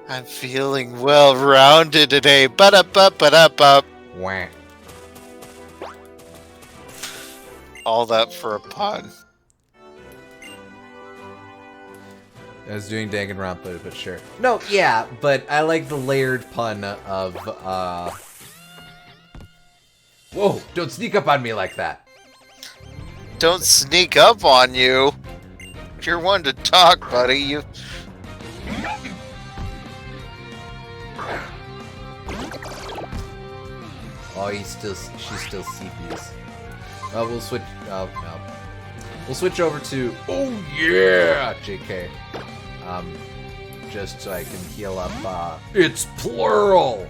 I'm feeling well-rounded today. Ba-da-ba-ba-da-ba. Wah. All that for a pun. I was doing Danganronpa, but sure. No, yeah, but I like the layered pun of, Whoa, don't sneak up on me like that. Don't sneak up on you. You're one to talk, buddy. Oh, she's still CPs. Oh, we'll switch. Oh no, we'll switch over to. Oh yeah, JK. Just so I can heal up. It's plural.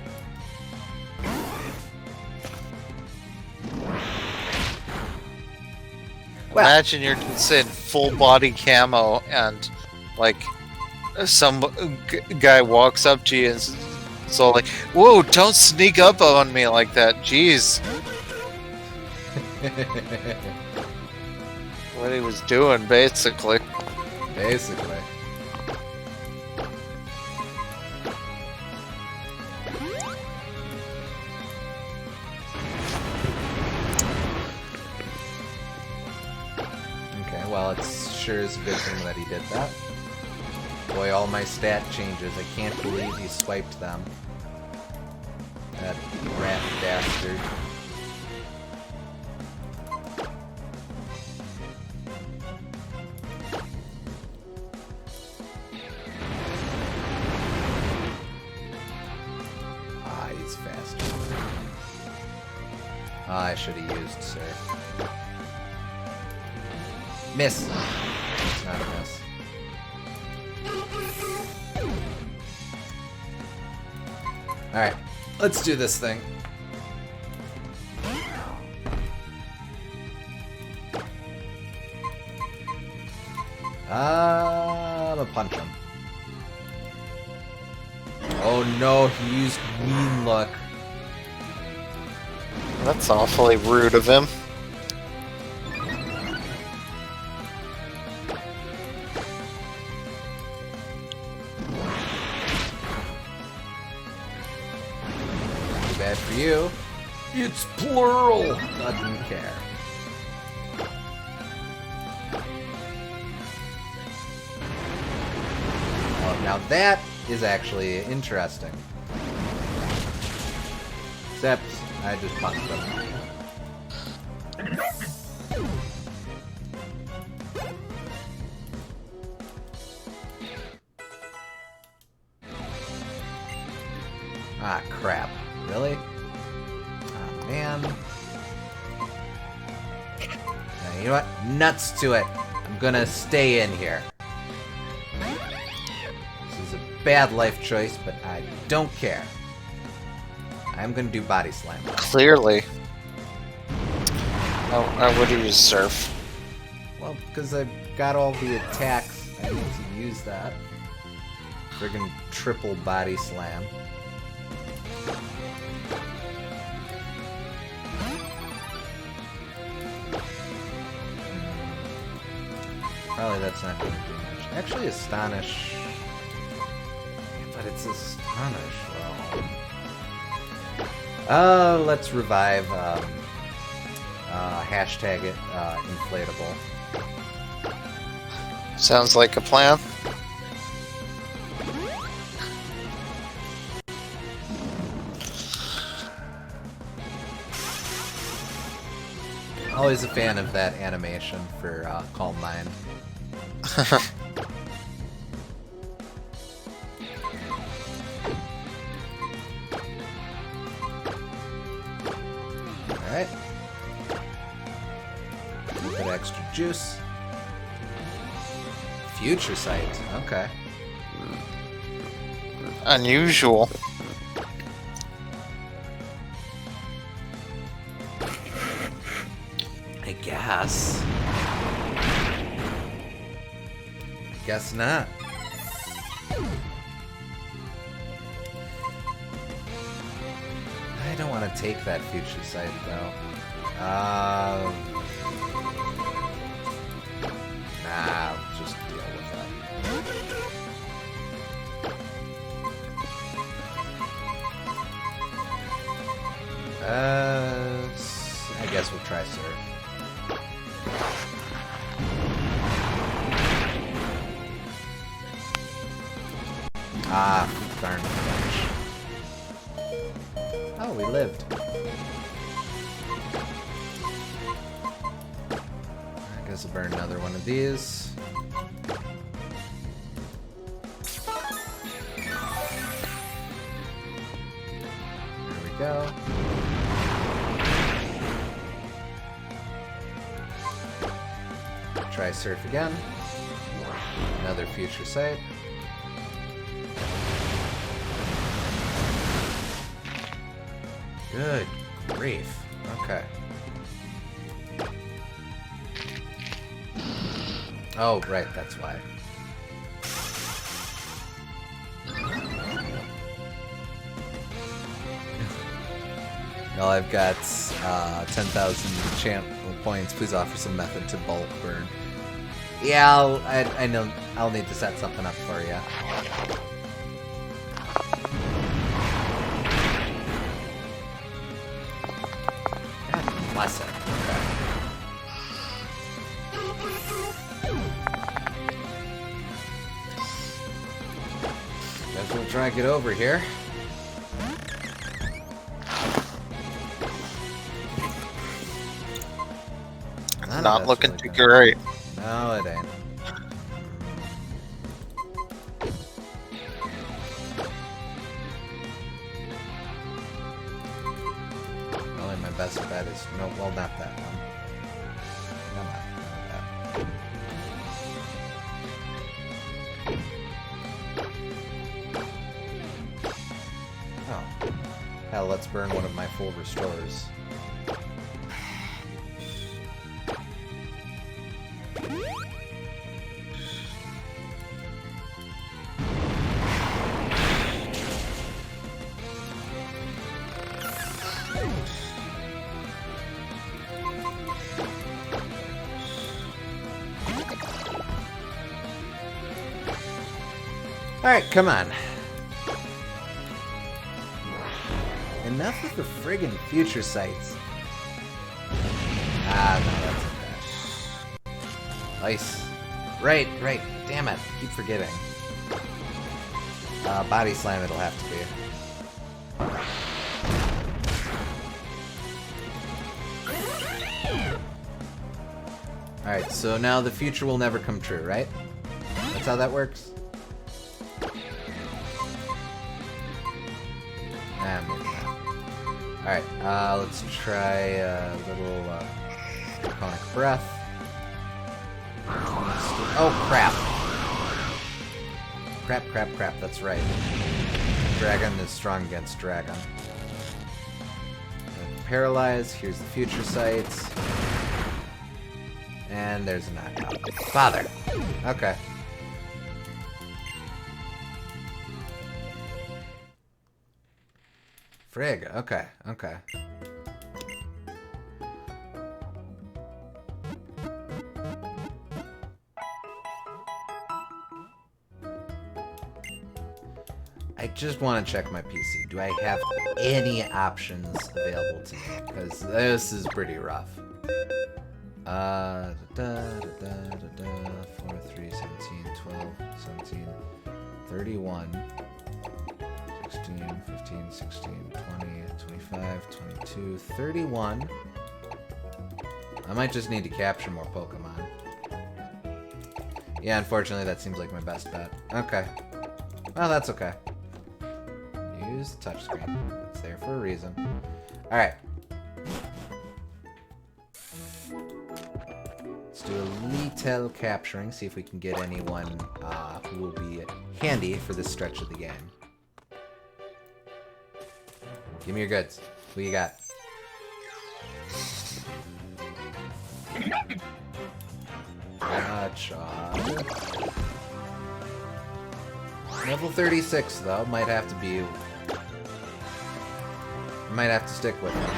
Well, imagine you're just in full body camo and like some guy walks up to you and so like, whoa, don't sneak up on me like that. Jeez. What he was doing, basically. Basically. Okay, well, it sure is a good thing that he did that. Boy, all my stat changes. I can't believe he swiped them. That rat bastard. Ah, he's faster. Ah, I should have used Sir. Miss. It's not a miss. Alright, let's do this thing. I'm gonna punch him. Oh no, he used mean luck. That's awfully rude of him. Too bad for you. It's plural. Doesn't care. Oh, now that is actually interesting. Except I just punched him. Ah, crap. Really? Oh, man. Now, you know what? Nuts to it. I'm gonna stay in here. This is a bad life choice, but I don't care. I'm gonna do body slam. Clearly. Oh, I would use surf. Well, because I've got all the attacks, I need to use that. Friggin' triple body slam. Probably that's not going to do much. Actually, Astonish. But it's Astonish. Well. Let's revive. Hashtag it inflatable. Sounds like a plan. Always a fan of that animation for Calm Mind. Alright. A little bit extra juice. Future Sight, okay. Unusual. I guess. Guess not. I don't want to take that Future Sight though. Nah, I'll just deal with that. I guess we'll try Surf. Ah, darn it. Oh, we lived. I guess I'll burn another one of these. There we go. try Surf again. Another future sight. Good grief. Okay. Oh, right, that's why. Well, I've got 10,000 champ points. Please offer some method to bulk burn. Yeah, I know. I'll need to set something up for you. God bless it. Okay. Guess we'll try and get over here. Not looking too great. No, it ain't. Only my best bet is no. Well, not that one. Come on, not that. Oh, hell! Let's burn one of my full restores. Alright, come on. Enough with the friggin' future sights. Ah, no, that's okay. Nice. Right. Damn it. Keep forgetting. Body slam it'll have to be. Alright, so now the future will never come true, right? That's how that works? Alright, let's try a little draconic breath. Oh, crap. Crap, that's right. Dragon is strong against dragon. Paralyze, here's the future sights. And there's a knockout. Father! Okay. Frig, okay. I just want to check my PC. Do I have any options available to me? Because this is pretty rough. 4, 3, 17, 12, 17, 31. 16, 15, 16, 20, 25, 22, 31. I might just need to capture more Pokemon. Yeah, unfortunately that seems like my best bet. Okay. Well, that's okay. Use the touchscreen. It's there for a reason. Alright. Let's do a little capturing, see if we can get anyone who will be handy for this stretch of the game. Give me your goods. What you got? Level 36, though. Might have to be... Might have to stick with him.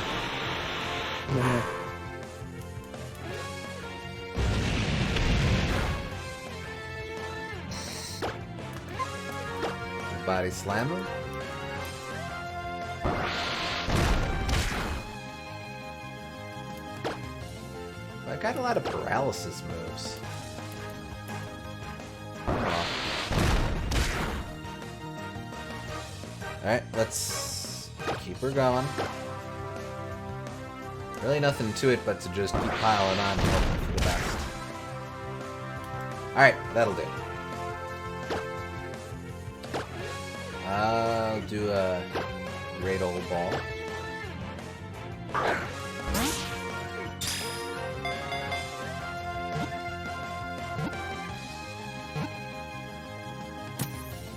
Body slammer. I got a lot of paralysis moves. Oh. Alright, let's keep her going. Really nothing to it but to just keep piling on and hoping for the best. Alright, that'll do. I'll do a great old ball.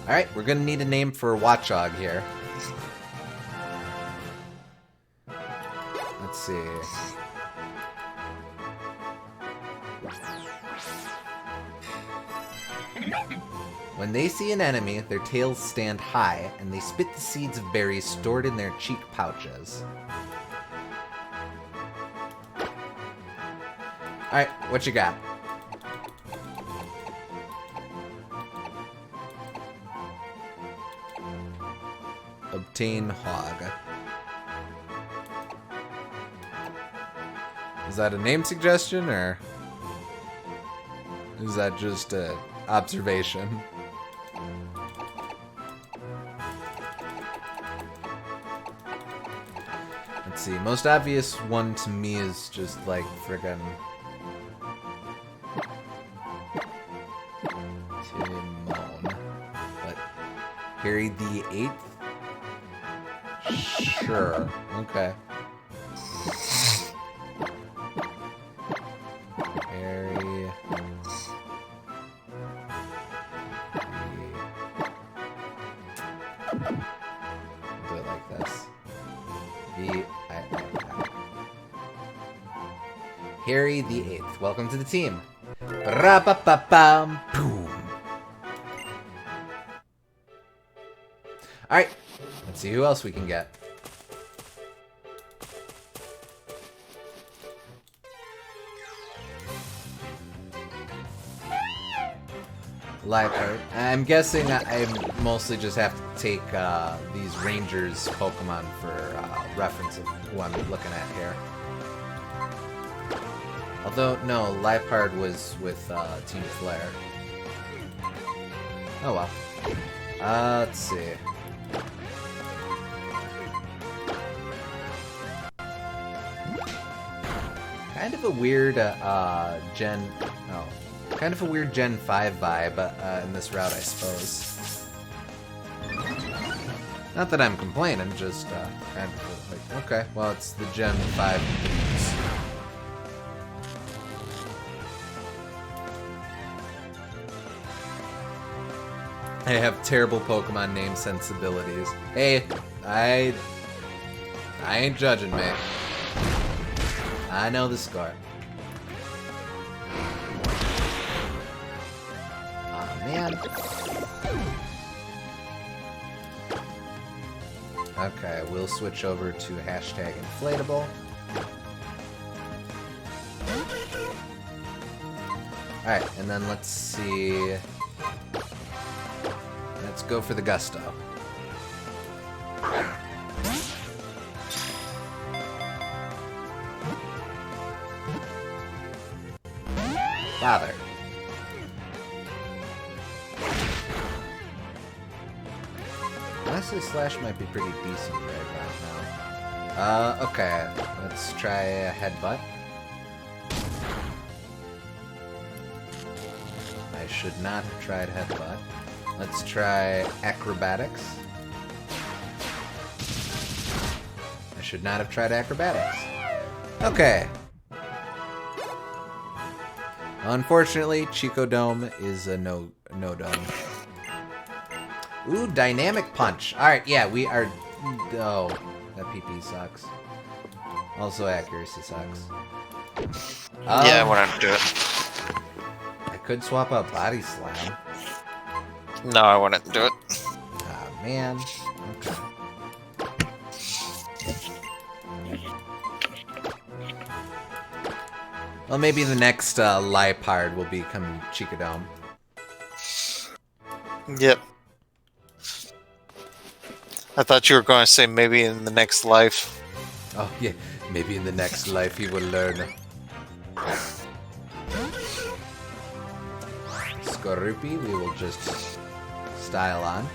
Alright, we're gonna need a name for Watchog here. Let's see. When they see an enemy, their tails stand high, and they spit the seeds of berries stored in their cheek pouches. Alright, what you got? Obtain hog. Is that a name suggestion, or is that just a observation? Let's see. Most obvious one to me is just like friggin' Timon. But Harry the 8th? Sure. Okay. Harry. Do it like this. Harry the 8th. Welcome to the team. Ba-ra-ba-ba-bam, boom. Alright. Let's see who else we can get. Liepard. I'm guessing I mostly just have to take these Rangers Pokemon for reference of who I'm looking at here. Although, no, Liepard was with Team Flare. Oh well. Let's see. Kind of a weird kind of a weird Gen 5 vibe in this route, I suppose. Not that I'm complaining, just kind of like, okay, well, it's the Gen 5 boots. I have terrible Pokemon name sensibilities. Hey, I ain't judging, man. I know the score. Aw, man. Okay, we'll switch over to hashtag inflatable. Alright, and then let's see. Let's go for the Gusto. Father. Honestly, Slash might be pretty decent right about now. Okay. Let's try a Headbutt. I should not have tried Headbutt. Let's try Acrobatics. I should not have tried Acrobatics. Okay. Unfortunately, Chico Dome is a no dome. Ooh, Dynamic Punch. Alright, yeah, we are... Oh, that PP sucks. Also, accuracy sucks. Yeah, I want to do it. I could swap out Body Slam. No, I wouldn't do it. Ah, man. Okay. Well, maybe the next Liepard will become Chicodome. Yep. I thought you were going to say maybe in the next life. Oh, yeah. Maybe in the next life he will learn. Skorupi, we will just style on.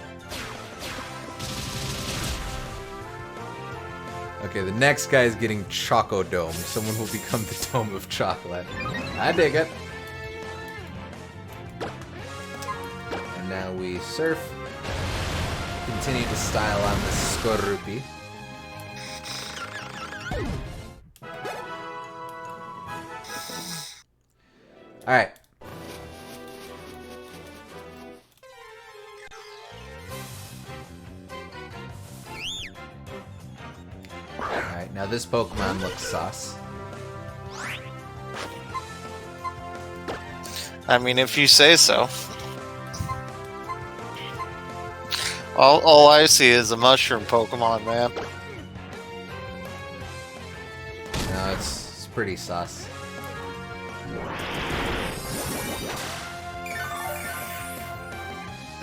Okay, the next guy is getting Choco Dome. Someone will become the Dome of Chocolate. I dig it. And now we surf. Continue to style on this Skorupi. Alright. Now this Pokemon looks sus. I mean, if you say so. All I see is a mushroom Pokemon, man. No, it's pretty sus.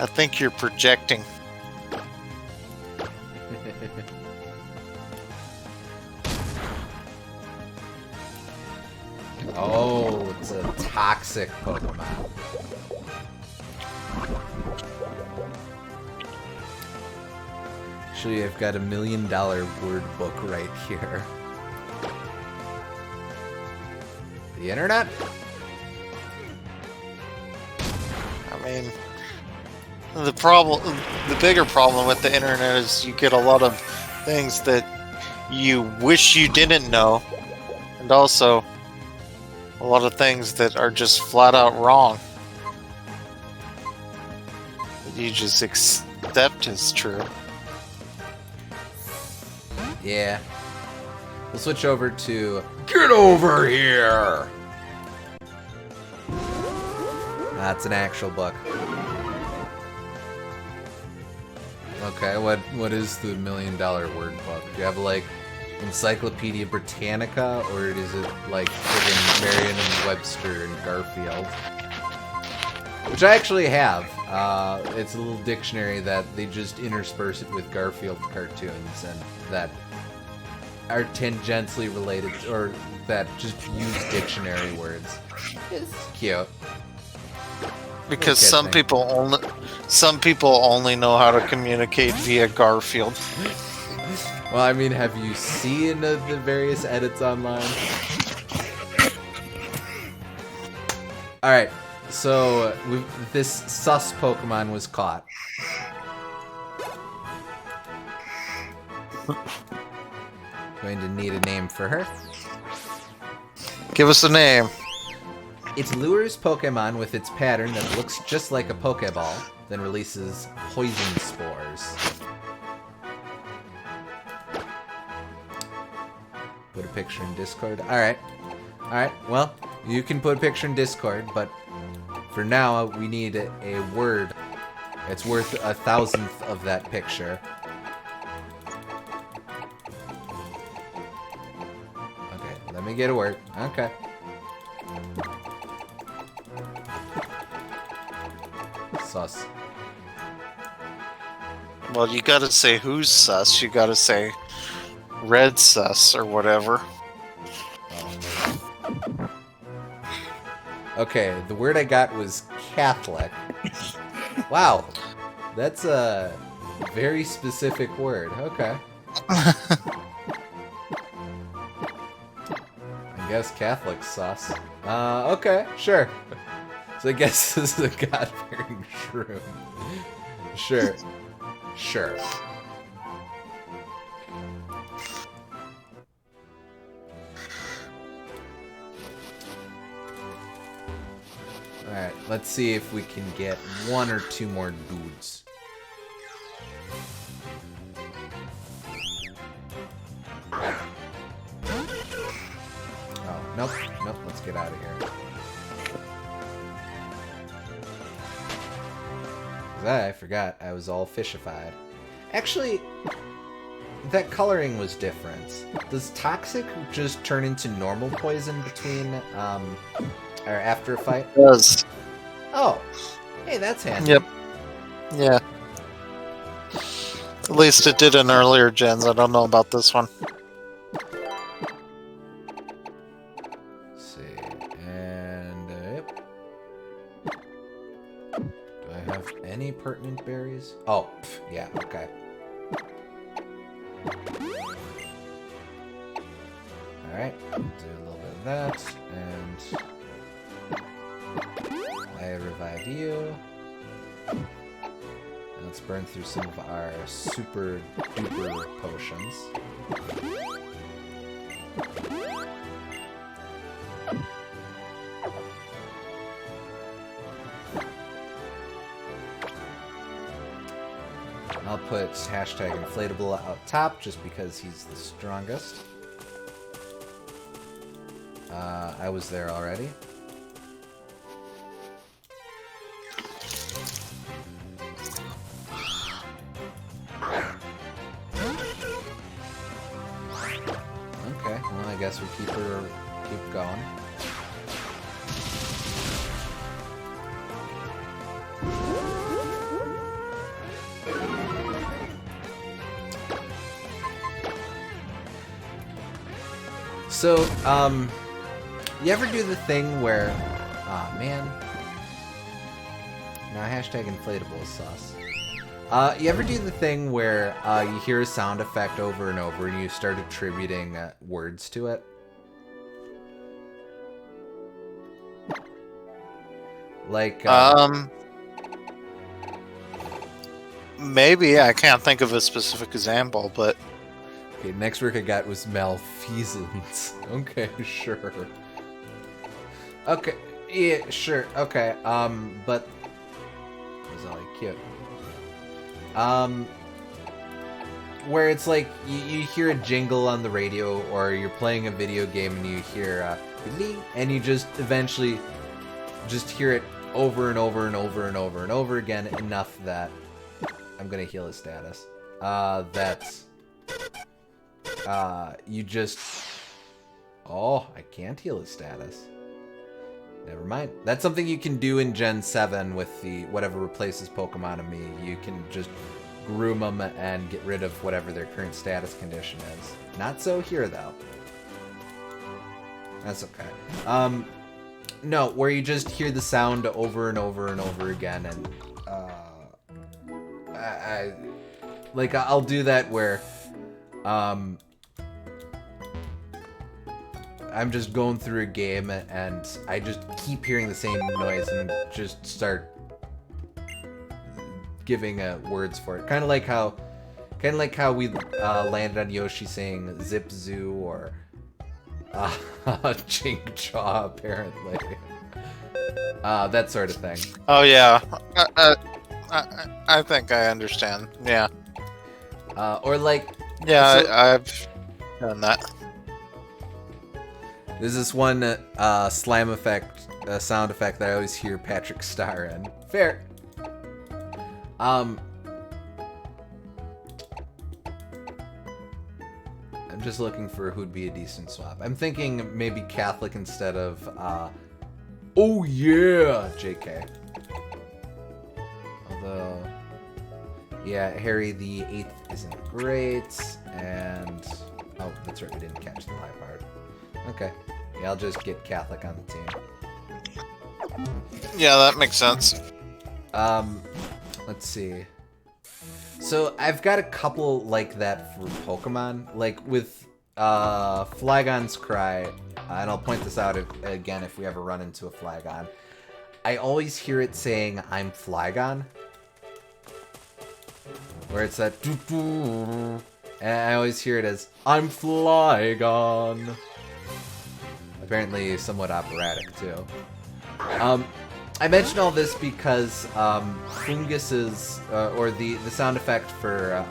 I think you're projecting. Oh, it's a toxic Pokemon. Actually, I've got $1 million word book right here. The internet? I mean, the bigger problem with the internet is you get a lot of things that you wish you didn't know, and also a lot of things that are just flat out wrong that you just accept as true. Yeah. We'll switch over to Get Over Here! That's an actual book. Okay, what is the $1 million word book? Do you have like Encyclopedia Britannica, or is it like friggin' Merriam-Webster and Garfield? Which I actually have. It's a little dictionary that they just intersperse it with Garfield cartoons and that are tangentially related, or that just use dictionary words. It's cute. Because some people only know how to communicate via Garfield. Well, I mean, have you seen the various edits online? Alright, so this sus Pokemon was caught. Going to need a name for her. Give us a name. It lures Pokemon with its pattern that looks just like a Pokeball, then releases poison spores. Put a picture in Discord. Alright. Alright, well, you can put a picture in Discord, but for now, we need a word. It's worth 1,000th of that picture. Okay, let me get a word. Okay. Sus. Well, you gotta say who's sus. You gotta say red sus or whatever. Okay, the word I got was Catholic. Wow, that's a very specific word. Okay. I guess Catholic sus. Okay, sure. So I guess this is a God-fearing shroom. Sure. Sure. Alright, let's see if we can get 1 or 2 more dudes. Oh, nope, nope, let's get out of here. I forgot I was all fishified. Actually, that coloring was different. Does toxic just turn into normal poison between, or after a fight? It does. Oh, hey, that's handy. Yep. Yeah. At least it did in earlier gens. I don't know about this one. Let's see, and yep. Do I have any pertinent berries? Oh, yeah, okay. Alright, do a little bit of that, and I revive you. And let's burn through some of our super duper potions. I'll put hashtag inflatable out top just because he's the strongest. I was there already. Okay, well, I guess we keep going. So, you ever do the thing where, man, now hashtag inflatable is sus. You ever do the thing where you hear a sound effect over and over and you start attributing words to it? Like, maybe. I can't think of a specific example, but... Okay, next word I got was malfeasance. Okay, sure. Okay, yeah, sure, okay, but... It was all cute. Where it's like, you hear a jingle on the radio, or you're playing a video game and you hear, and you just eventually just hear it over and over and over and over and over again, enough that... I'm gonna heal his status. You just... Oh, I can't heal his status. Never mind. That's something you can do in Gen 7 with the whatever replaces Pokemon and Me. You can just groom them and get rid of whatever their current status condition is. Not so here, though. That's okay. No, where you just hear the sound over and over and over again, and I'll do that where I'm just going through a game and I just keep hearing the same noise and just start giving words for it. Kind of like how we landed on Yoshi saying Zip Zoo or Chink Jaw, apparently. That sort of thing. Oh yeah, I think I understand. Yeah. Or like... Yeah, so, I've done that. There's this one slime effect, sound effect that I always hear Patrick Star in. Fair. I'm just looking for who'd be a decent swap. I'm thinking maybe Catholic instead of, oh yeah, JK. Although, yeah, Harry the 8th isn't great, and, oh, that's right, we didn't catch the high part. Okay, yeah, I'll just get Catholic on the team. Yeah, that makes sense. Let's see. So I've got a couple like that for Pokemon, like with Flygon's Cry, and I'll point this out again if we ever run into a Flygon. I always hear it saying, "I'm Flygon," where it's that doo-doo, and I always hear it as, "I'm Flygon." Apparently somewhat operatic too. I mention all this because Fungus's, or the sound effect for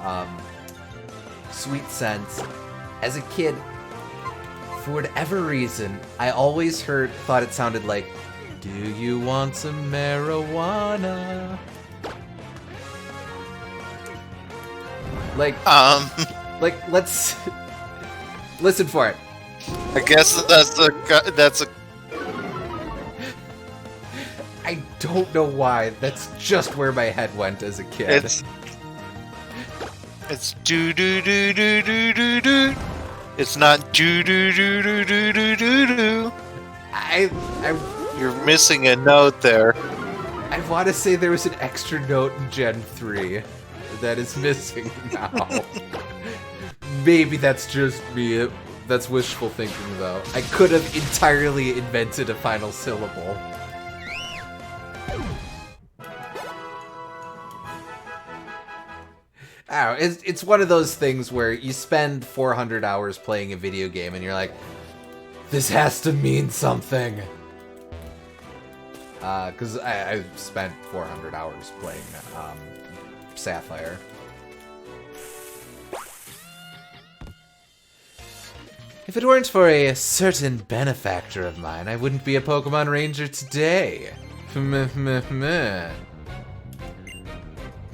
Sweet Scent, as a kid, for whatever reason, I always thought it sounded like, "Do you want some marijuana?" Like, let's listen for it. I guess that's a. I don't know why. That's just where my head went as a kid. It's do do do do do do do. It's not do do do do do do do do. You're missing a note there. I want to say there was an extra note in Gen 3 that is missing now. Maybe that's just me. That's wishful thinking, though. I could have entirely invented a final syllable. I don't know, it's one of those things where you spend 400 hours playing a video game and you're like, this has to mean something. Because I spent 400 hours playing Sapphire. If it weren't for a certain benefactor of mine, I wouldn't be a Pokemon Ranger today.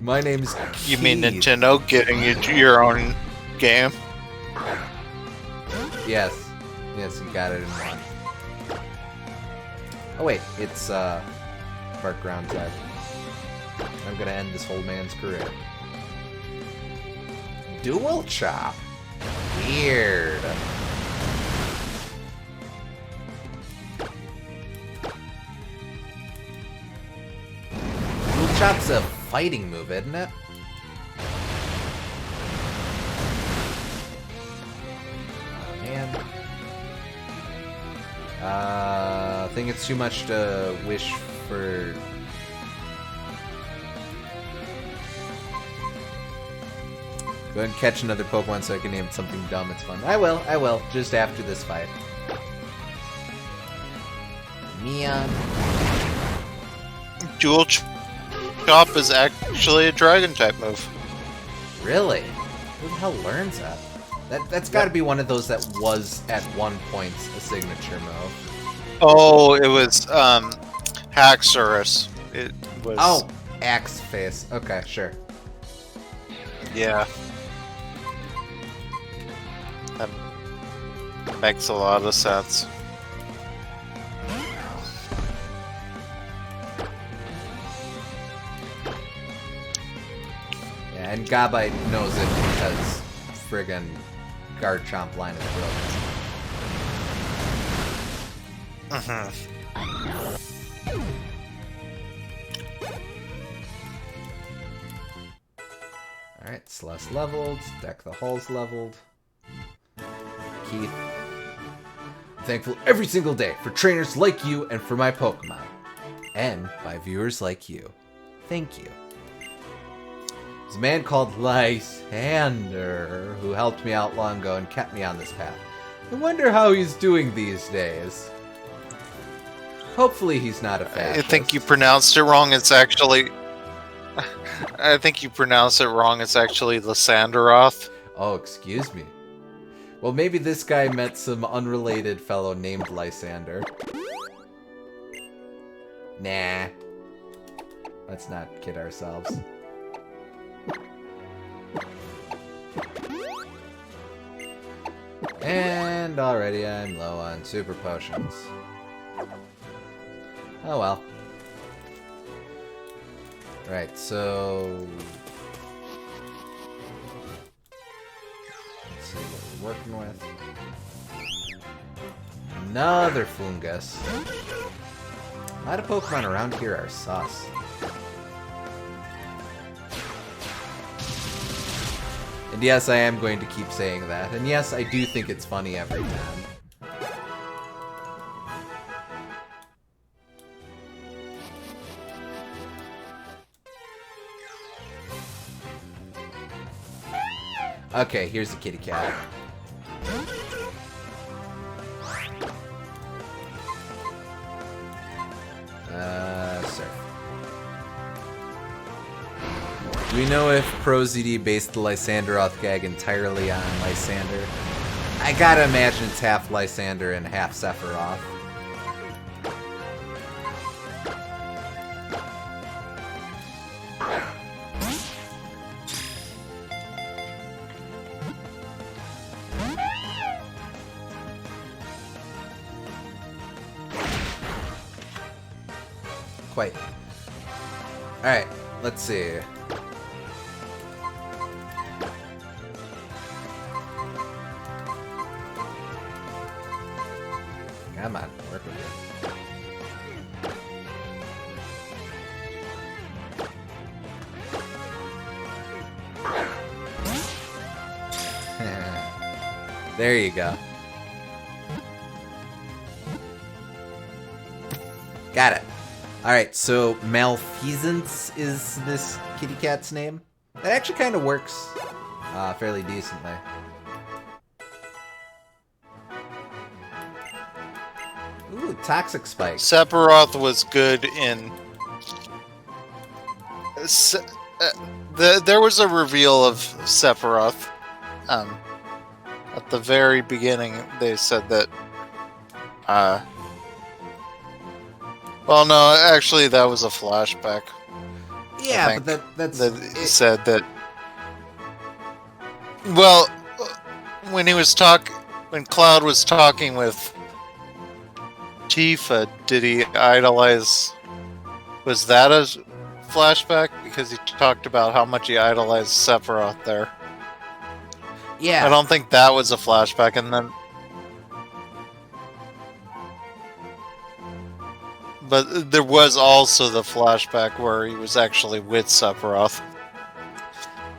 My name's Keith. You mean Nintendo getting you your own game? Yes. Yes, you got it in one. Oh wait, it's Park Ground type. I'm gonna end this whole man's career. Dual Chop. Weird. Dual Chop's a fighting move, isn't it? Oh man. I think it's too much to wish for. Go ahead and catch another Pokemon so I can name it something dumb. It's fun. I will. Just after this fight. Neon. Dual Chop is actually a Dragon type move. Really? Who the hell learns that? That's got to be one of those that was at one point a signature move. Oh, it was Haxorus. It was. Oh, Axe Face. Okay, sure. Yeah. That makes a lot of sense. Yeah, and Gabite knows it because friggin' Garchomp line is broken. Alright, Celeste leveled, Deck the Hall's leveled. Keith. I'm thankful every single day for trainers like you and for my Pokemon. And by viewers like you. Thank you. There's a man called Lysander who helped me out long ago and kept me on this path. I wonder how he's doing these days. Hopefully he's not a fascist. I think you pronounced it wrong. It's actually... I think you pronounced it wrong. It's actually Lysanderoth. Oh, excuse me. Well, maybe this guy met some unrelated fellow named Lysander. Nah. Let's not kid ourselves. And already I'm low on super potions. Oh well. Right, so... let's see what we're working with. Another fungus. A lot of Pokemon around here are sus. And yes, I am going to keep saying that. And yes, I do think it's funny every time. Okay, here's the kitty cat. Surf. Do we know if ProZD based the Lysanderoth gag entirely on Lysander? I gotta imagine it's half Lysander and half Sephiroth. Quite. Alright, let's see. Come on, work with it. There you go. Got it. Alright, so Malfeasance is this kitty cat's name. That actually kind of works fairly decently. Ooh, Toxic Spike. Sephiroth was good in... there was a reveal of Sephiroth At the very beginning, they said that. Well, no, actually, that was a flashback. Yeah, but that's That he said that. Well, when when Cloud was talking with Tifa, did he idolize? Was that a flashback? Because he talked about how much he idolized Sephiroth there. Yeah. I don't think that was a flashback, and then. But there was also the flashback where he was actually with Sephiroth.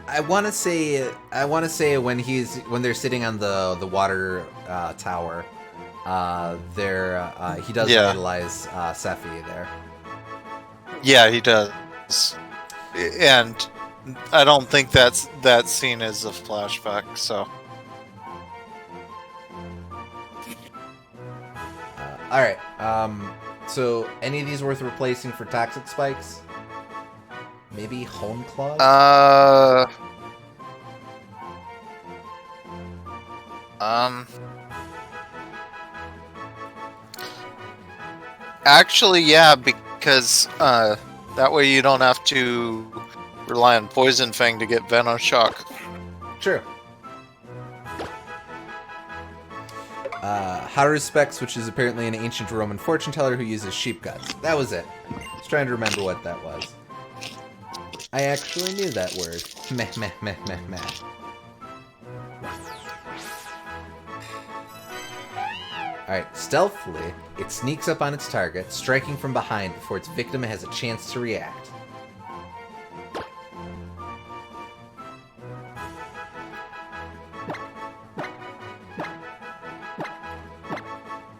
I want to say when they're sitting on the water tower, he does idolize Sephi there. Yeah, he does, and I don't think that scene is a flashback. So, all right. So any of these worth replacing for toxic spikes? Maybe Hone Claws? Actually, yeah, because that way you don't have to rely on Poison Fang to get Venoshock. True. Haru Specs, which is apparently an ancient Roman fortune teller who uses sheep guts. That was it. I was trying to remember what that was. I actually knew that word. Meh, meh, meh, meh, meh. Alright, stealthily, it sneaks up on its target, striking from behind before its victim has a chance to react.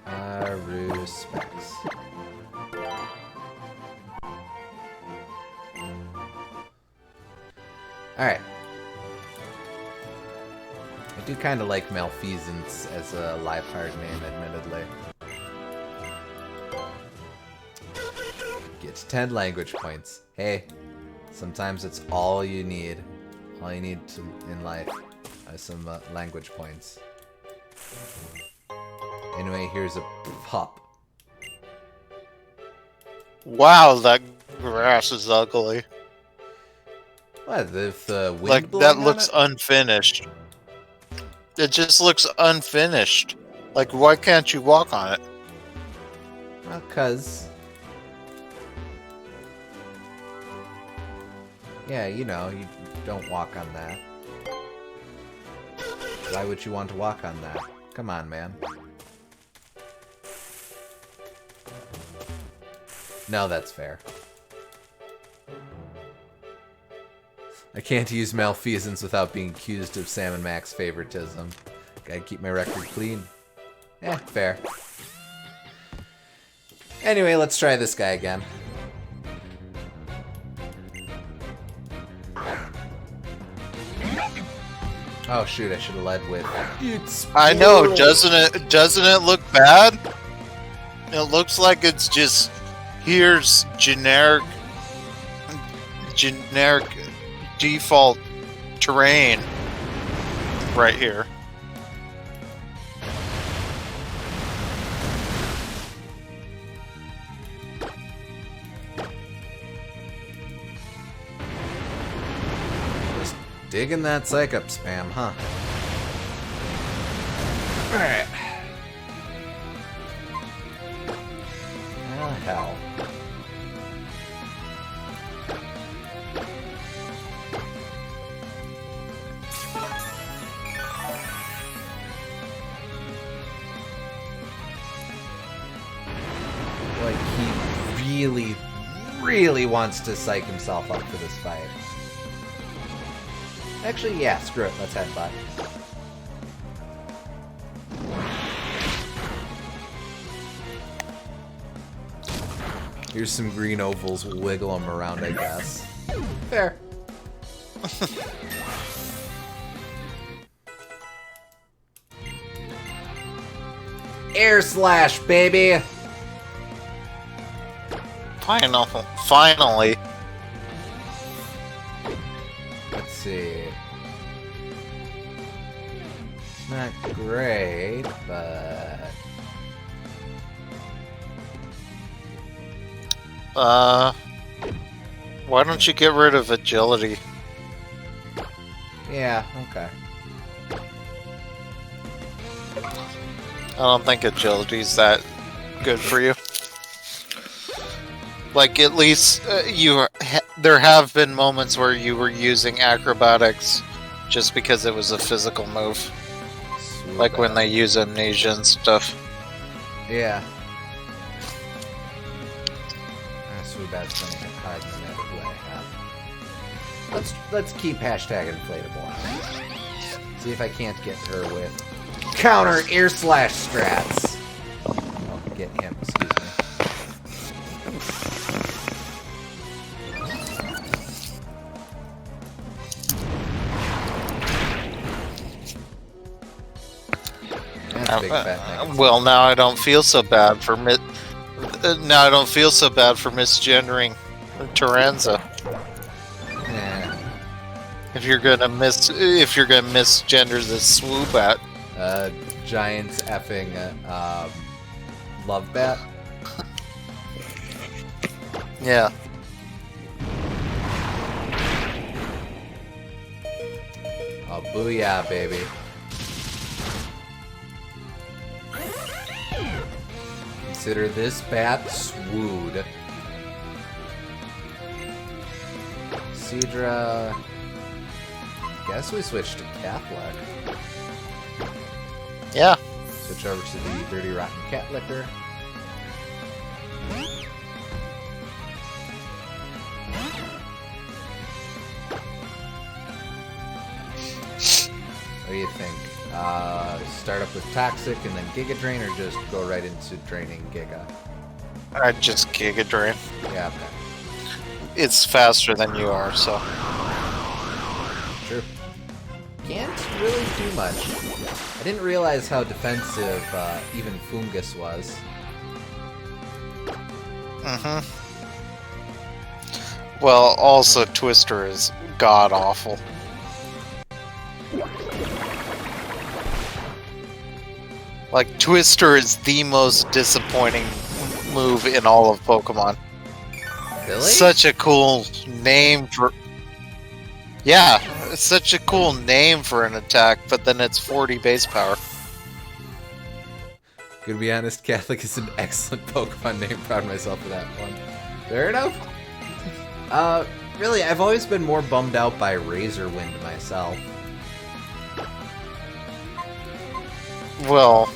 Haru Specs. Alright. I do kind of like Malfeasance as a live card name, admittedly. Gets 10 language points. Hey, sometimes it's all you need. All you need in life are some language points. Anyway, here's a pup. Wow, that grass is ugly. What, if the wind Like, that looks unfinished. It just looks unfinished. Like, why can't you walk on it? Well, 'cause... yeah, you know, you don't walk on that. Why would you want to walk on that? Come on, man. No, that's fair. I can't use malfeasance without being accused of Sam and Max favoritism. Gotta keep my record clean. Eh, fair. Anyway, let's try this guy again. Oh shoot, I should have led with... I know, doesn't it look bad? It looks like it's just... Here's generic default terrain right here. Just digging that psych up spam, huh? Alright. Oh, hell. Like, he really wants to psych himself up for this fight. Actually, yeah, screw it. Let's headbutt. Here's some green ovals. We'll wiggle them around, I guess. Fair. Air slash, baby! Finally. Let's see. Not great, but... Why don't you get rid of agility? Yeah, okay. I don't think agility's that good for you. Like, at least there have been moments where you were using acrobatics just because it was a physical move. Swoop Like when out. they use amnesia and stuff. Yeah. Swoopat's gonna hit hard no matter who I have. Let's keep hashtag inflatable on. See if I can't get her with counter air slash strats. Oh, get him, excuse me. That's big fat negative. Well, now I don't feel so bad for now I don't feel so bad for misgendering Taranza. Yeah. If you're gonna misgender the Swoobat. Giant's effing love bat. Yeah. Oh, booyah, baby. Consider this bat swooed. Seadra... Guess we switched to Catholic. Yeah. Switch over to the Dirty Rotten Cat Licker. What do you think? Start up with Toxic and then Giga Drain, or just go right into draining Giga? I'd just Giga Drain. Yeah, okay. It's faster than you are, so. Sure. Can't really do much. I didn't realize how defensive even Fungus was. Mm-hmm. Well, also Twister is god-awful. Like, Twister is the most disappointing move in all of Pokemon. Really? Such a cool name for... Yeah, it's such a cool name for an attack, but then it's 40 base power. Gonna be honest, Catholic is an excellent Pokemon name. Proud of myself for that one. Fair enough. Really, I've always been more bummed out by Razor Wind myself. Well,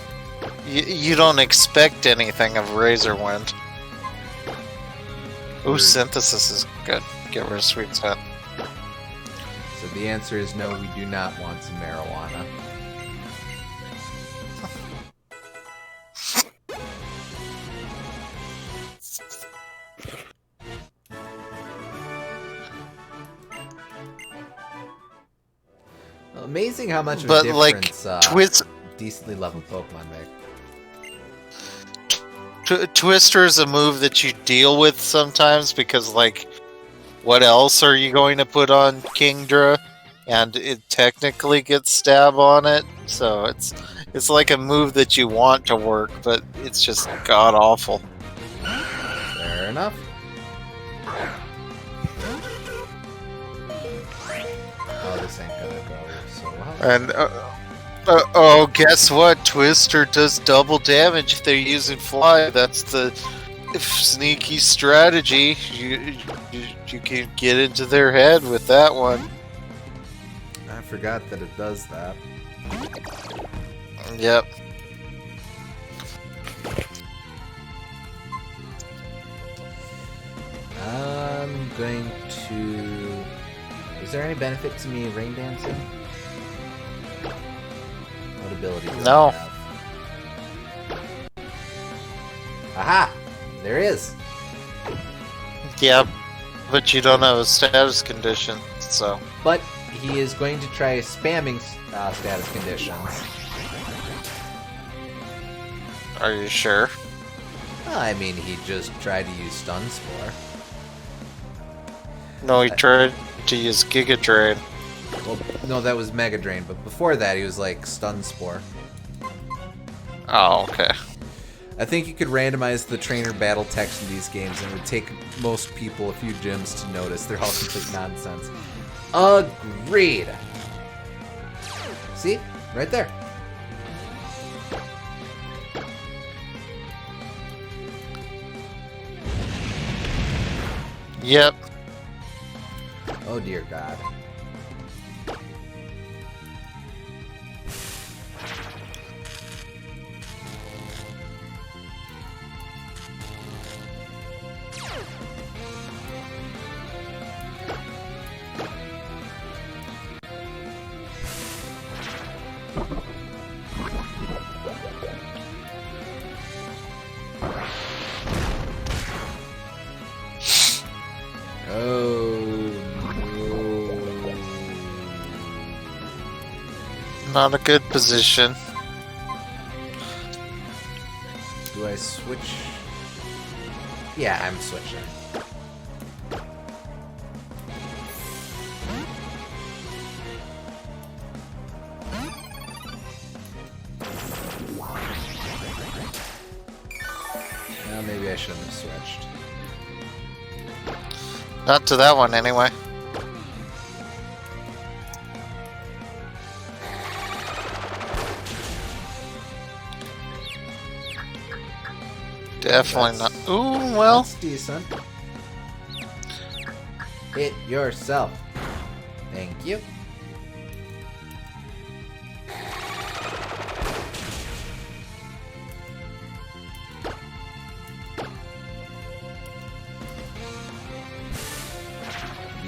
you don't expect anything of Razor Wind. Ooh, Rude. Synthesis is good. Get rid of Sweet Scent. So the answer is no, we do not want some marijuana. Amazing how much of a difference decently leveled Pokemon make. Twister is a move that you deal with sometimes because, like, what else are you going to put on Kingdra? And it technically gets stab on it, so it's like a move that you want to work, but it's just god awful. Fair enough. Oh, this ain't gonna go so well. And oh, guess what? Twister does double damage if they're using Fly. That's the sneaky strategy. You can get into their head with that one. I forgot that it does that. Yep. I'm going to... Is there any benefit to me rain dancing? What ability do No. I have? Aha! There is! Yeah, but you don't have a status condition, so. But he is going to try spamming status conditions. Are you sure? Well, I mean, he just tried to use Stun Spore. No, he tried to use Giga Drain. Well, No, that was Mega Drain, but before that he was like Stun Spore. Oh, okay. I think you could randomize the trainer battle text in these games, and it would take most people a few gyms to notice. They're all complete nonsense. Agreed. See? Right there. Yep. Oh dear God. Not a good position. Do I switch? Yeah, I'm switching. Well, maybe I shouldn't have switched. Not to that one, anyway. Definitely not. Ooh, well. That's decent. Hit yourself. Thank you.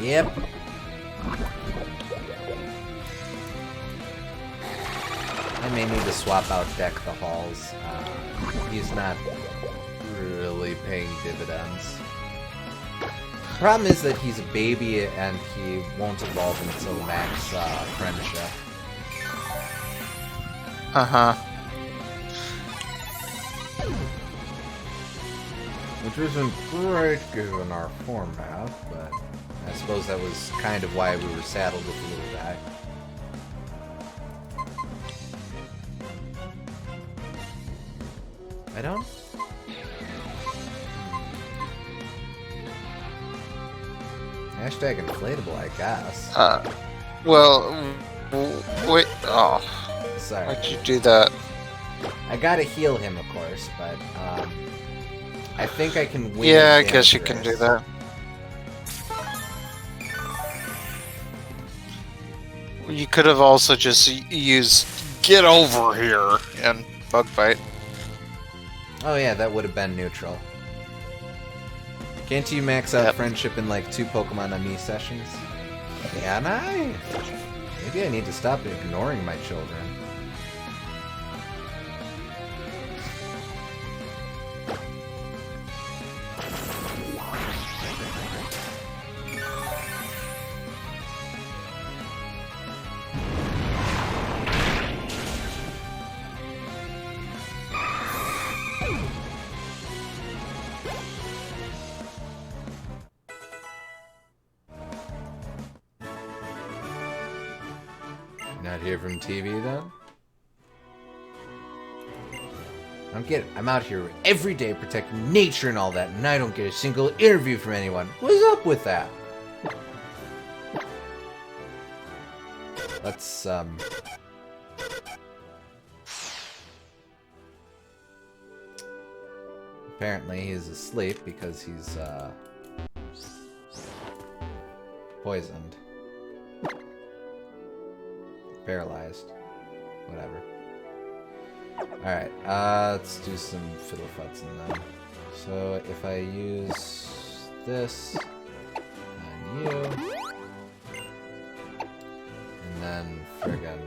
Yep. I may need to swap out Deck the Halls. He's not really paying dividends. Problem is that he's a baby and he won't evolve until max friendship. Uh-huh. Which isn't great given our format, but I suppose that was kind of why we were saddled with the little guy. I don't? Hashtag inflatable, I guess. Well, wait. Oh, Sorry. why'd you do that? I gotta heal him, of course, but I think I can win. Yeah, I guess you can do that. You could have also just used "get over here" and bug bite. Oh yeah, that would have been neutral. Can't you max out friendship in like 2 Pokemon on me sessions? Can I? Maybe I need to stop ignoring my children. Not here from TV then? I'm out here every day protecting nature and all that, and I don't get a single interview from anyone. What's up with that? Let's apparently he's asleep because he's poisoned. Paralyzed. Whatever. Alright, let's do some fiddlefuts in them. So if I use this on you, and then friggin'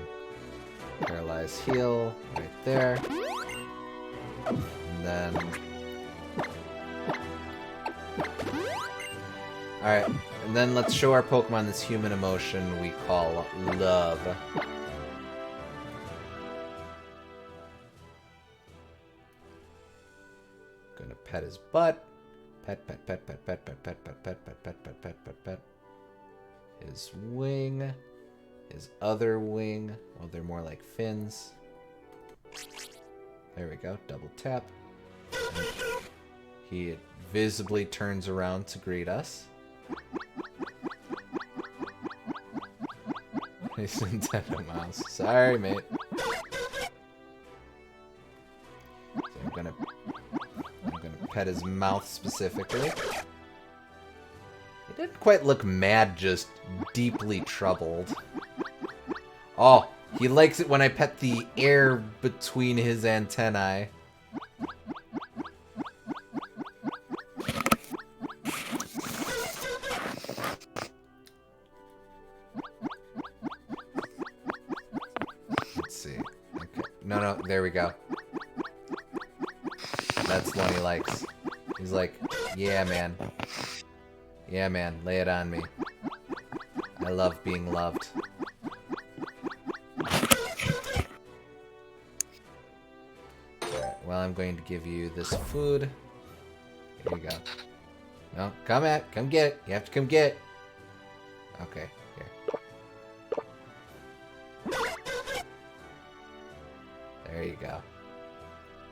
paralyze heal right there, and then alright, and then let's show our Pokemon this human emotion we call love. Gonna pet his butt. Pet, pet, pet, pet, pet, pet, pet, pet, pet, pet, pet, pet, pet, pet, pet, pet, pet. His wing. his other wing. Well, they're more like fins. There we go. Double tap. And he visibly turns around to greet us. He's Nintendo Mouse. Sorry, mate. So I'm gonna pet his mouth specifically. He didn't quite look mad, just deeply troubled. Oh, he likes it when I pet the air between his antennae. Let's see. Okay. No, there we go. That's the one he likes. He's like, yeah, man. Yeah, man, lay it on me. I love being loved. Alright, well, I'm going to give you this food. Here you go. No, come get it. You have to come get it. Okay, here. There you go.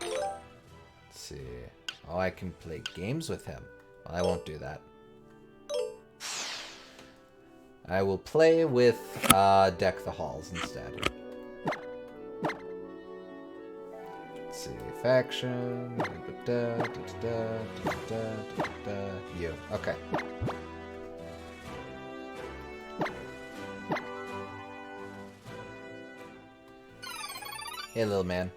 Let's see. Oh, I can play games with him. Well, I won't do that. I will play with Deck the Halls instead. Let's see. Faction. You. Okay. Hey, little man.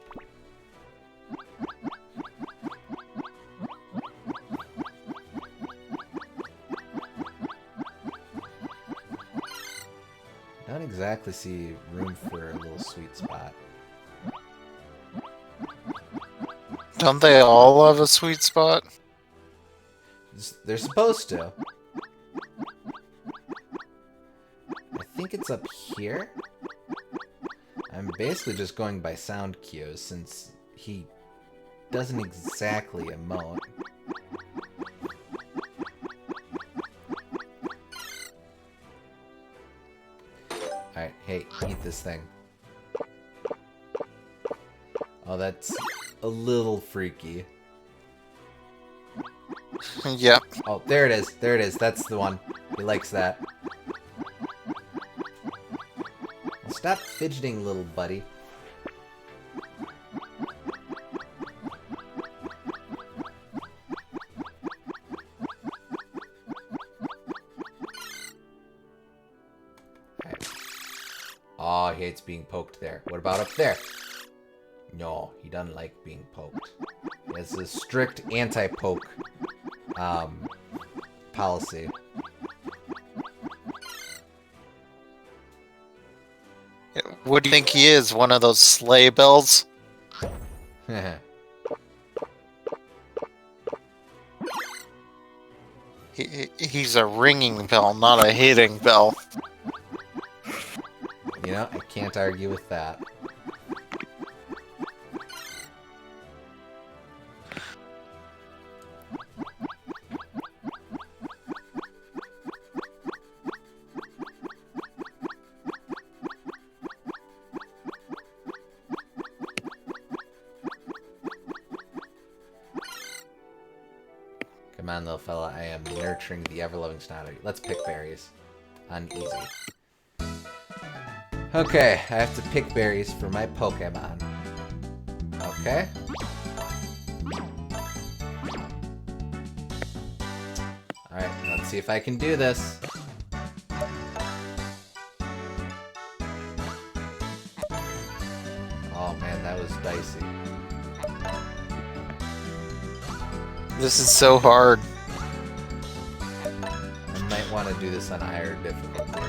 Don't exactly see room for a little sweet spot. Don't they all have a sweet spot? They're supposed to. I think it's up here. I'm basically just going by sound cues since he doesn't exactly emote. Alright, hey, eat this thing. Oh, that's a little freaky. Yep. Oh, there it is. There it is. That's the one. He likes that. Well, stop fidgeting, little buddy. Right. Oh, he hates being poked there. What about up there? No, he doesn't like being poked. He has a strict anti-poke policy. What do you think he is? One of those sleigh bells? He's a ringing bell, not a hitting bell. You know, I can't argue with that. Come on, little fella. I am nurturing the ever-loving snotty. Let's pick berries. On easy. Okay, I have to pick berries for my Pokemon. Okay. Alright, let's see if I can do this. Oh man, that was dicey. This is so hard. I might want to do this on higher difficulty.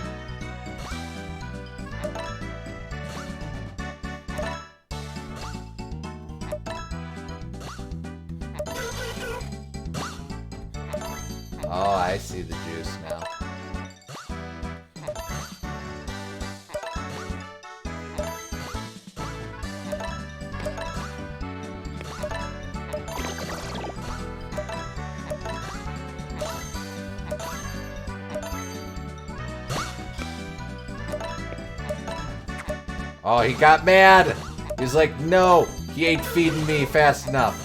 Oh, I see the juice now. Oh, he got mad. He's like, no, he ain't feeding me fast enough.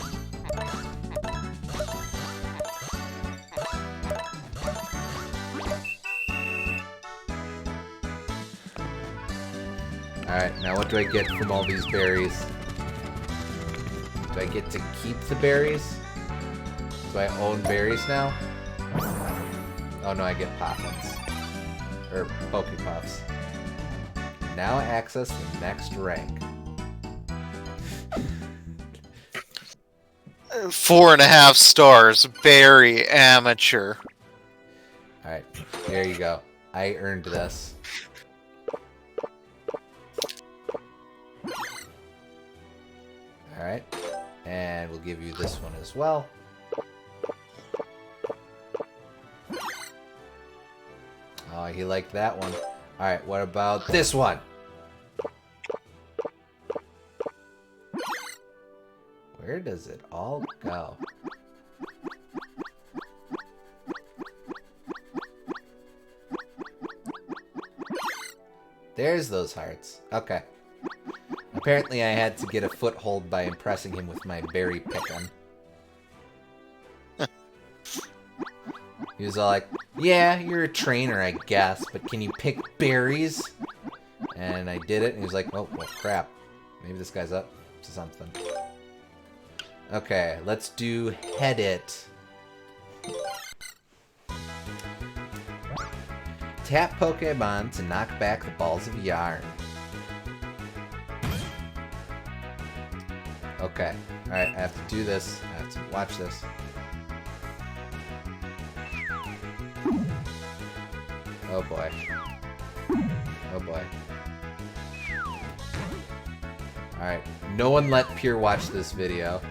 Alright, now what do I get from all these berries? Do I get to keep the berries? Do I own berries now? Oh no, I get Poppins. Or Poké Puffs. Now access the next rank. 4.5 stars. Very amateur. Alright, there you go. I earned this. Alright, and we'll give you this one as well. Oh, he liked that one. Alright, what about this one? Where does it all go? There's those hearts. Okay. Apparently I had to get a foothold by impressing him with my berry picking. He was all like, yeah, you're a trainer, I guess, but can you pick berries? And I did it, and he was like, oh, well, crap. Maybe this guy's up to something. Okay, let's do Head It. Tap Pokemon to knock back the balls of yarn. Okay, alright, I have to do this. I have to watch this. Oh boy. Oh boy. Alright, no one let Pure watch this video.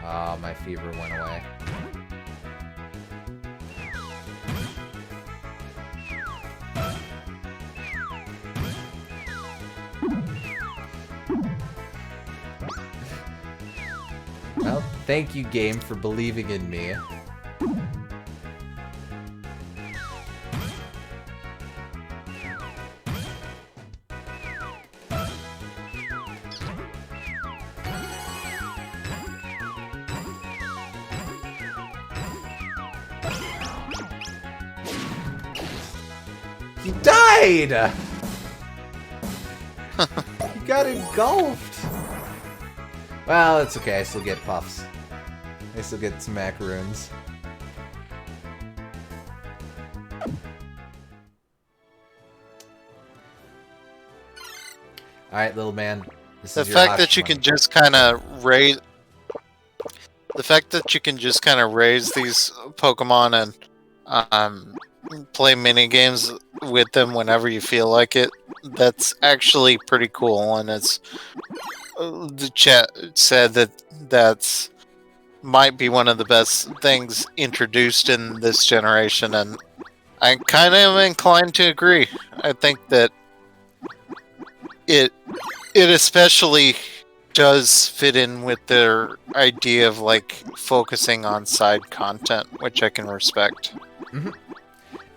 Oh, my fever went away. Well, thank you, game, for believing in me. He died! He got engulfed! Well, it's okay, I still get puffs. I still get some macaroons. Alright, little man. This The is your fact Hush that you money. can just kind of raise... The fact that you can just kind of raise these Pokemon and play mini games with them whenever you feel like it, that's actually pretty cool. And it's the chat said that that's might be one of the best things introduced in this generation, and I kind of am inclined to agree. I think that it especially does fit in with their idea of like focusing on side content, which I can respect. Mm-hmm.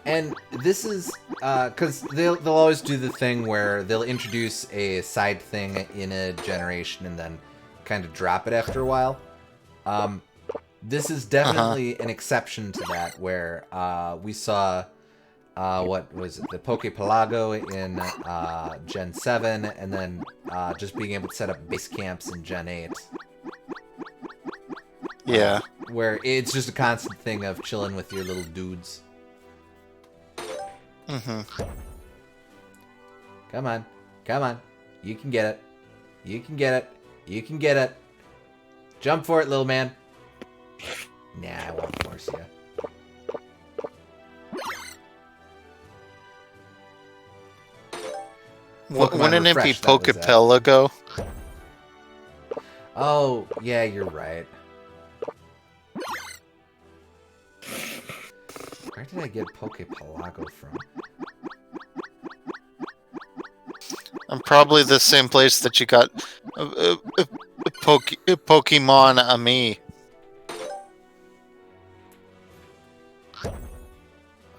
And this is because they'll always do the thing where they'll introduce a side thing in a generation and then kind of drop it after a while. This is definitely an exception to that, where we saw what was it, the Poképelago in Gen 7, and then just being able to set up base camps in Gen 8. Yeah. Where it's just a constant thing of chilling with your little dudes. Mm-hmm. Come on. Come on. You can get it. You can get it. You can get it. Jump for it, little man. Nah, I won't force you. Wouldn't it be Refresh, that was it. Poképelago? Oh, yeah, you're right. Where did I get Poképelago from? I'm probably the same place that you got Pokemon Me.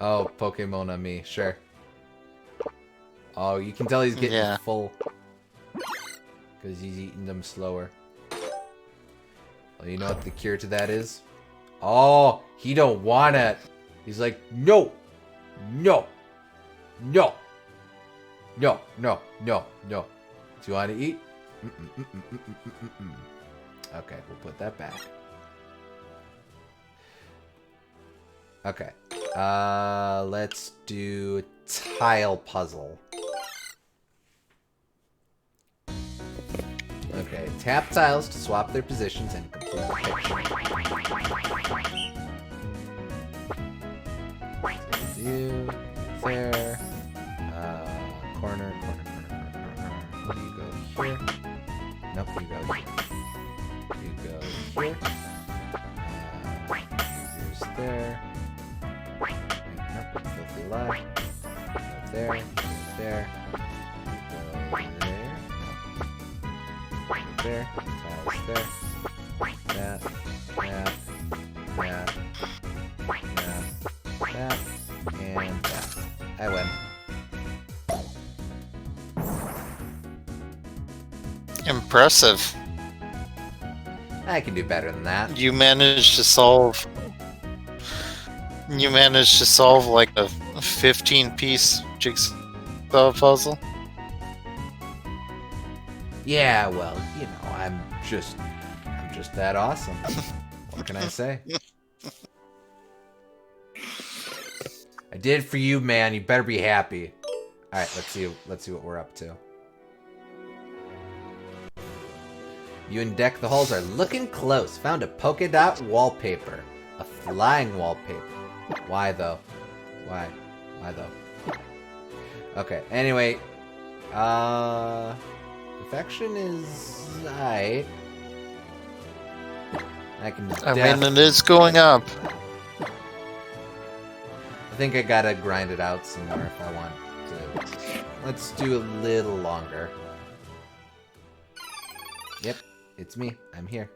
Oh, Pokemon on me, sure. Oh, you can tell he's getting Yeah. full. Because he's eating them slower. Well, you know what the cure to that is? Oh, he don't want it. He's like, no, no, no, no, no, no, no. Do you want to eat? Okay, we'll put that back. Okay. Let's do tile puzzle. Okay, tap tiles to swap their positions and complete the picture. You there. Corner. You go here. Nope, you go here. You go here. Here's there. Nope, filthy lie. Go there. Go there. Go there. Go there. Tiles there. That. That. That. That. And that. I win. Impressive. I can do better than that. You managed to solve. You managed to solve like a 15-piece jigsaw puzzle. Yeah, well, you know, I'm just that awesome. What can I say? I did it for you, man. You better be happy. All right, let's see what we're up to. You and Deck the Halls are looking close. Found a polka dot wallpaper. A flying wallpaper. Why though? Why? Why though? Okay, anyway. Affection is right. I mean, it is going up. I think I gotta grind it out some more if I want to. Let's do a little longer. Yep, it's me. I'm here.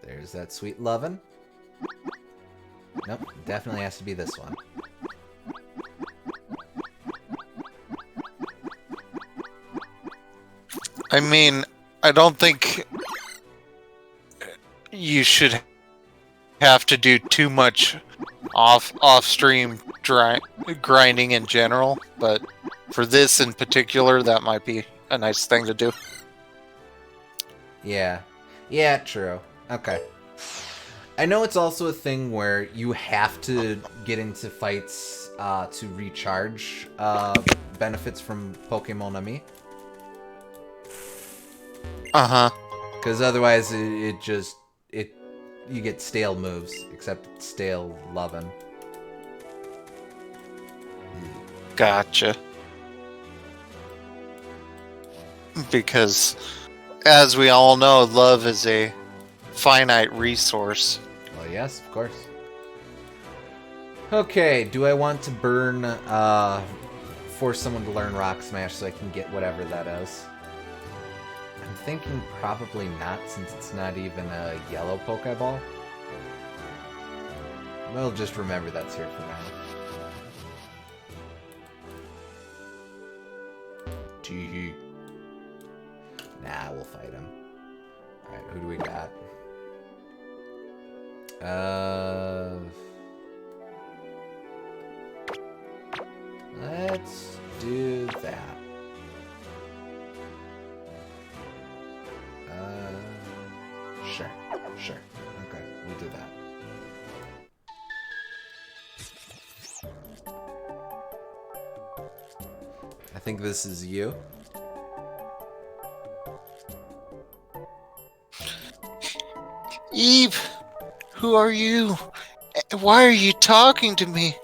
There's that sweet lovin'. Nope, definitely has to be this one. I mean, I don't think you should have to do too much off-stream grinding in general, but for this in particular, that might be a nice thing to do. Yeah. Yeah, true. Okay. I know it's also a thing where you have to get into fights to recharge benefits from Pokémon Me. Uh-huh. Because otherwise you get stale moves, except it's stale lovin'. Gotcha. Because, as we all know, love is a finite resource. Well, yes, of course. Okay, do I want to force someone to learn Rock Smash so I can get whatever that is? I'm thinking probably not, since it's not even a yellow Pokeball. We'll just remember that's here for now. Gee. Nah, we'll fight him. Alright, who do we got? Let's do that. Sure. Okay, we'll do that. I think this is you. Eve, who are you? Why are you talking to me?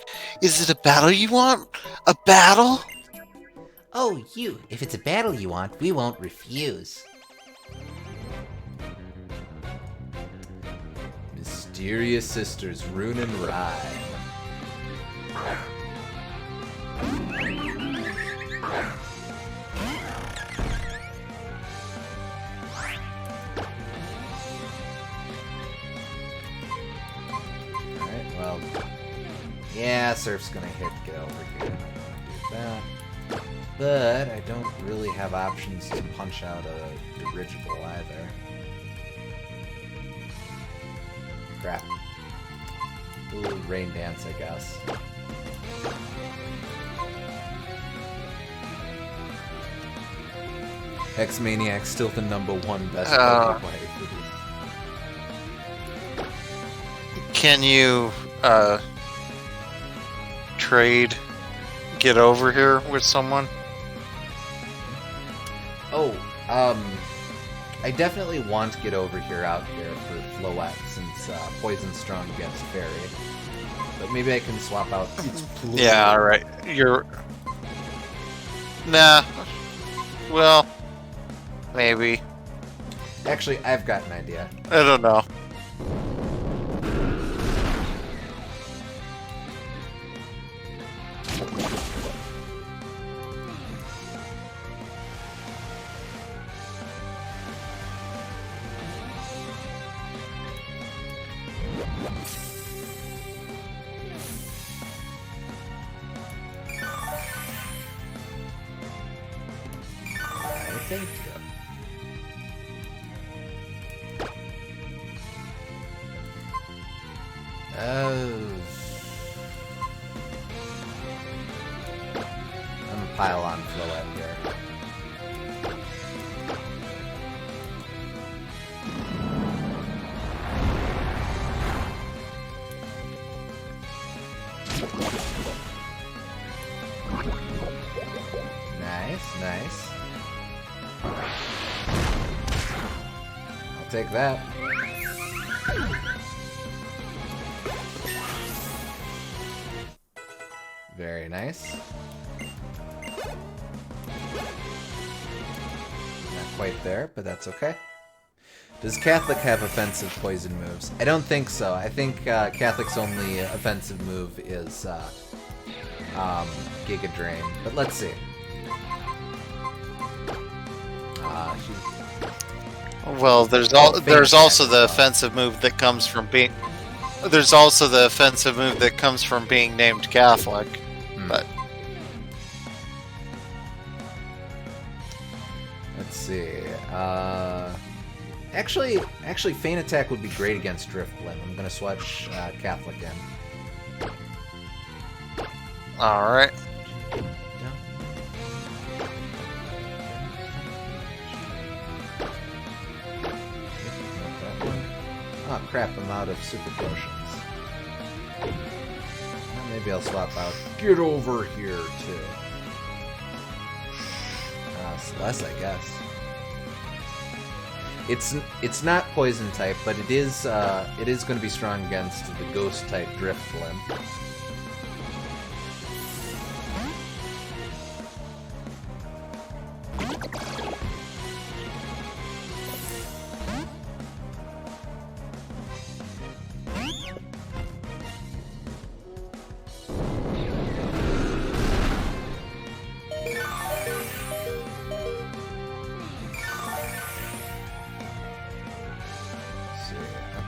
Is it a battle you want? A battle? Oh, you. If it's a battle you want, we won't refuse. Mysterious Sisters, Rune and Rhyme. Alright, well... Yeah, Surf's gonna get over here. Do that. But I don't really have options to punch out a dirigible either. Crap. Ooh, Rain Dance, I guess. X-Maniac's still the #1 best Pokemon. Can you trade, get over here with someone? Oh, I definitely want to get over here out here for Floette since Poison Strong gets Fairy. But maybe I can swap out its pool. Yeah, alright. You're... Nah. Well, maybe. Actually, I've got an idea. I don't know. Thank you. I'm gonna pile on Floette here. Nice, nice. I'll take that. Very nice. Not quite there, but that's okay. Does Catholic have offensive poison moves? I don't think so. I think Catholic's only offensive move is Giga Drain. But let's see. Well, there's also the offensive move that comes from being... There's also the offensive move that comes from being named Catholic. But let's see. Actually, Feint Attack would be great against Driftblim. I'm gonna switch Catholic in. all right. Oh crap! I'm out of super potions. Well, maybe I'll swap out. Get over here too. Celeste, I guess. It's not poison type, but it is going to be strong against the ghost type Driftblim.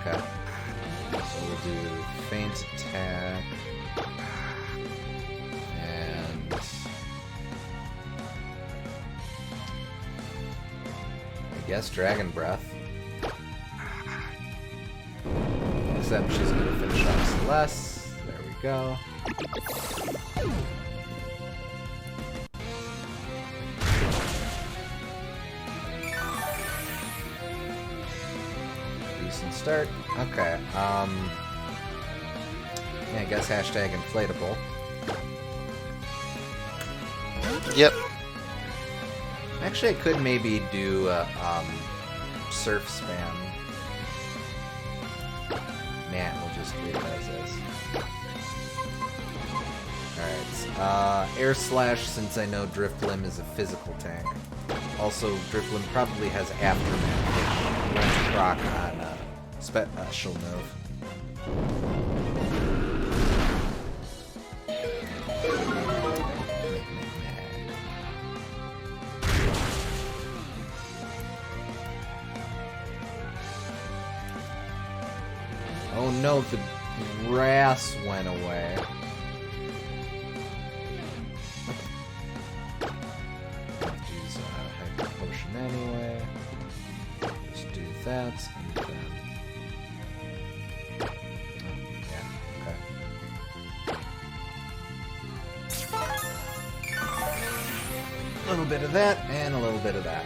Okay. So we'll do Feint Attack. And I guess Dragon Breath. Except she's going to finish off Celeste. There we go. Decent start. Okay. Yeah, I guess hashtag inflatable. Yep. Actually, I could maybe do surf spam. Nah, we'll just leave it as is. Alright. Air Slash, since I know Driftblim is a physical tank. Also, Driftblim probably has Aftermath, which won't proc on special move. know the grass went away. Use a hyper potion anyway. Just do that and then. Oh, yeah, okay. A little bit of that and a little bit of that.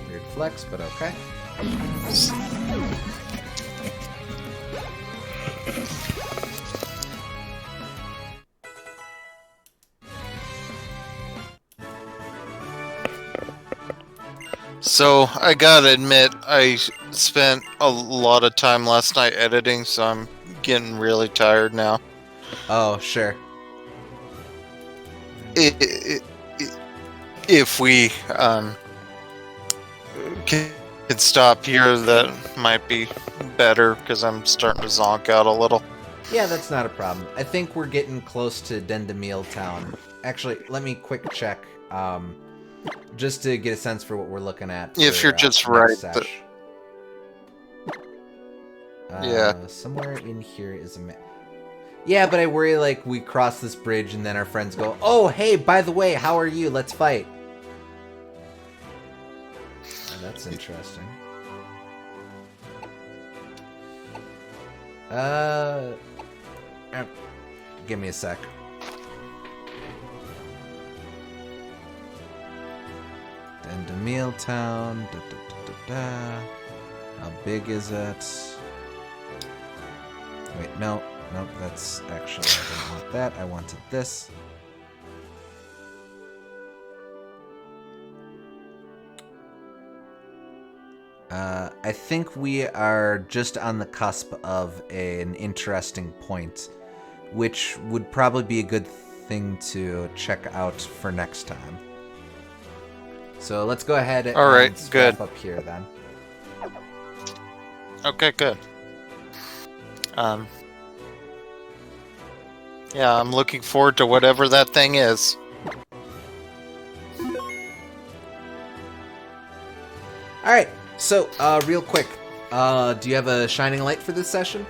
Weird flex, but okay. So, I gotta admit, I spent a lot of time last night editing, so I'm getting really tired now. Oh, sure. If we can stop here, that might be better, because I'm starting to zonk out a little. Yeah, that's not a problem. I think we're getting close to Dendemil Town. Actually, let me quick check, just to get a sense for what we're looking at. If you're just right. Yeah. Somewhere in here is a map. Yeah, but I worry, like, we cross this bridge and then our friends go, oh, hey, by the way, how are you? Let's fight. Oh, that's interesting. Give me a sec. Dendemil Town. Da, da, da, da, da. How big is it? Wait, no. Nope, that's actually, I didn't want that. I wanted this. I think we are just on the cusp of an interesting point, which would probably be a good thing to check out for next time. So let's go ahead and good. up here then. Okay, good. Yeah, I'm looking forward to whatever that thing is. Alright, so, real quick, do you have a shining light for this session?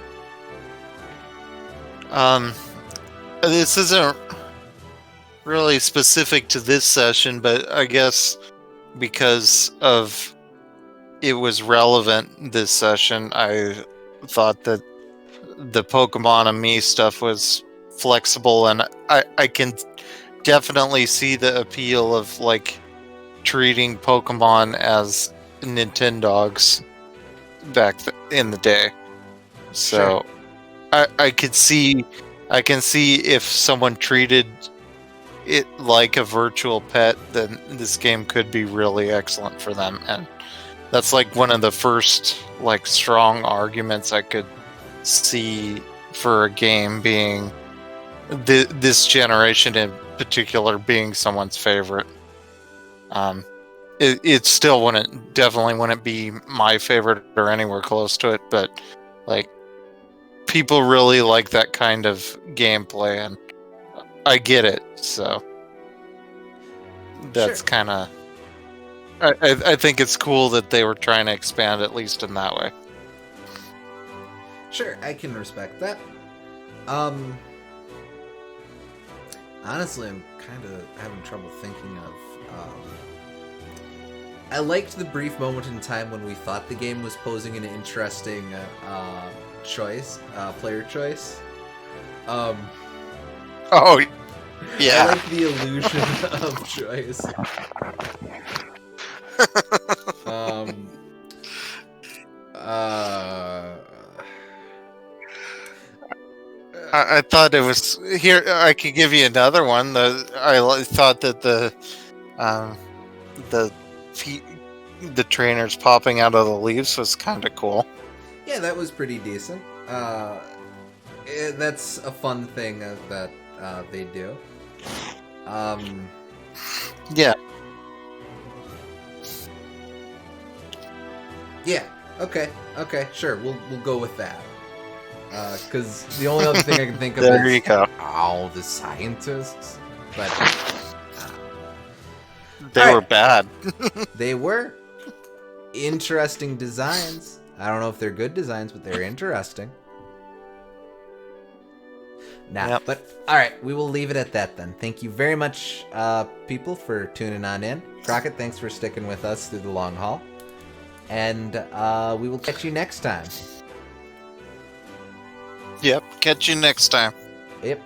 This isn't really specific to this session, but I guess because of it was relevant this session, I thought that the Pokemon and me stuff was flexible, and I can definitely see the appeal of, like, treating Pokemon as Nintendogs back in the day. So sure. I can see if someone treated it like a virtual pet, then this game could be really excellent for them. And that's like one of the first, like, strong arguments I could see for a game being this generation in particular being someone's favorite. It still definitely wouldn't be my favorite or anywhere close to it, but, like, people really like that kind of gameplay, and I get it, so that's sure. kind of... I think it's cool that they were trying to expand, at least in that way. Sure, I can respect that. Honestly, I'm kind of having trouble thinking of... I liked the brief moment in time when we thought the game was posing an interesting player choice. Oh, yeah. I like the illusion of choice. I thought it was here. I could give you another one. I thought that the trainers popping out of the leaves was kind of cool. Yeah, that was pretty decent. That's a fun thing that they do. Yeah. Yeah. Okay. Sure. We'll go with that. Because the only other thing I can think of there is you go. all the scientists. But They All were right. bad. They were interesting designs. I don't know if they're good designs, but they're interesting. Nah, Yep. but all right, we will leave it at that then. Thank you very much, people, for tuning on in. Crockett, thanks for sticking with us through the long haul. And we will catch you next time. Yep. Catch you next time. Yep.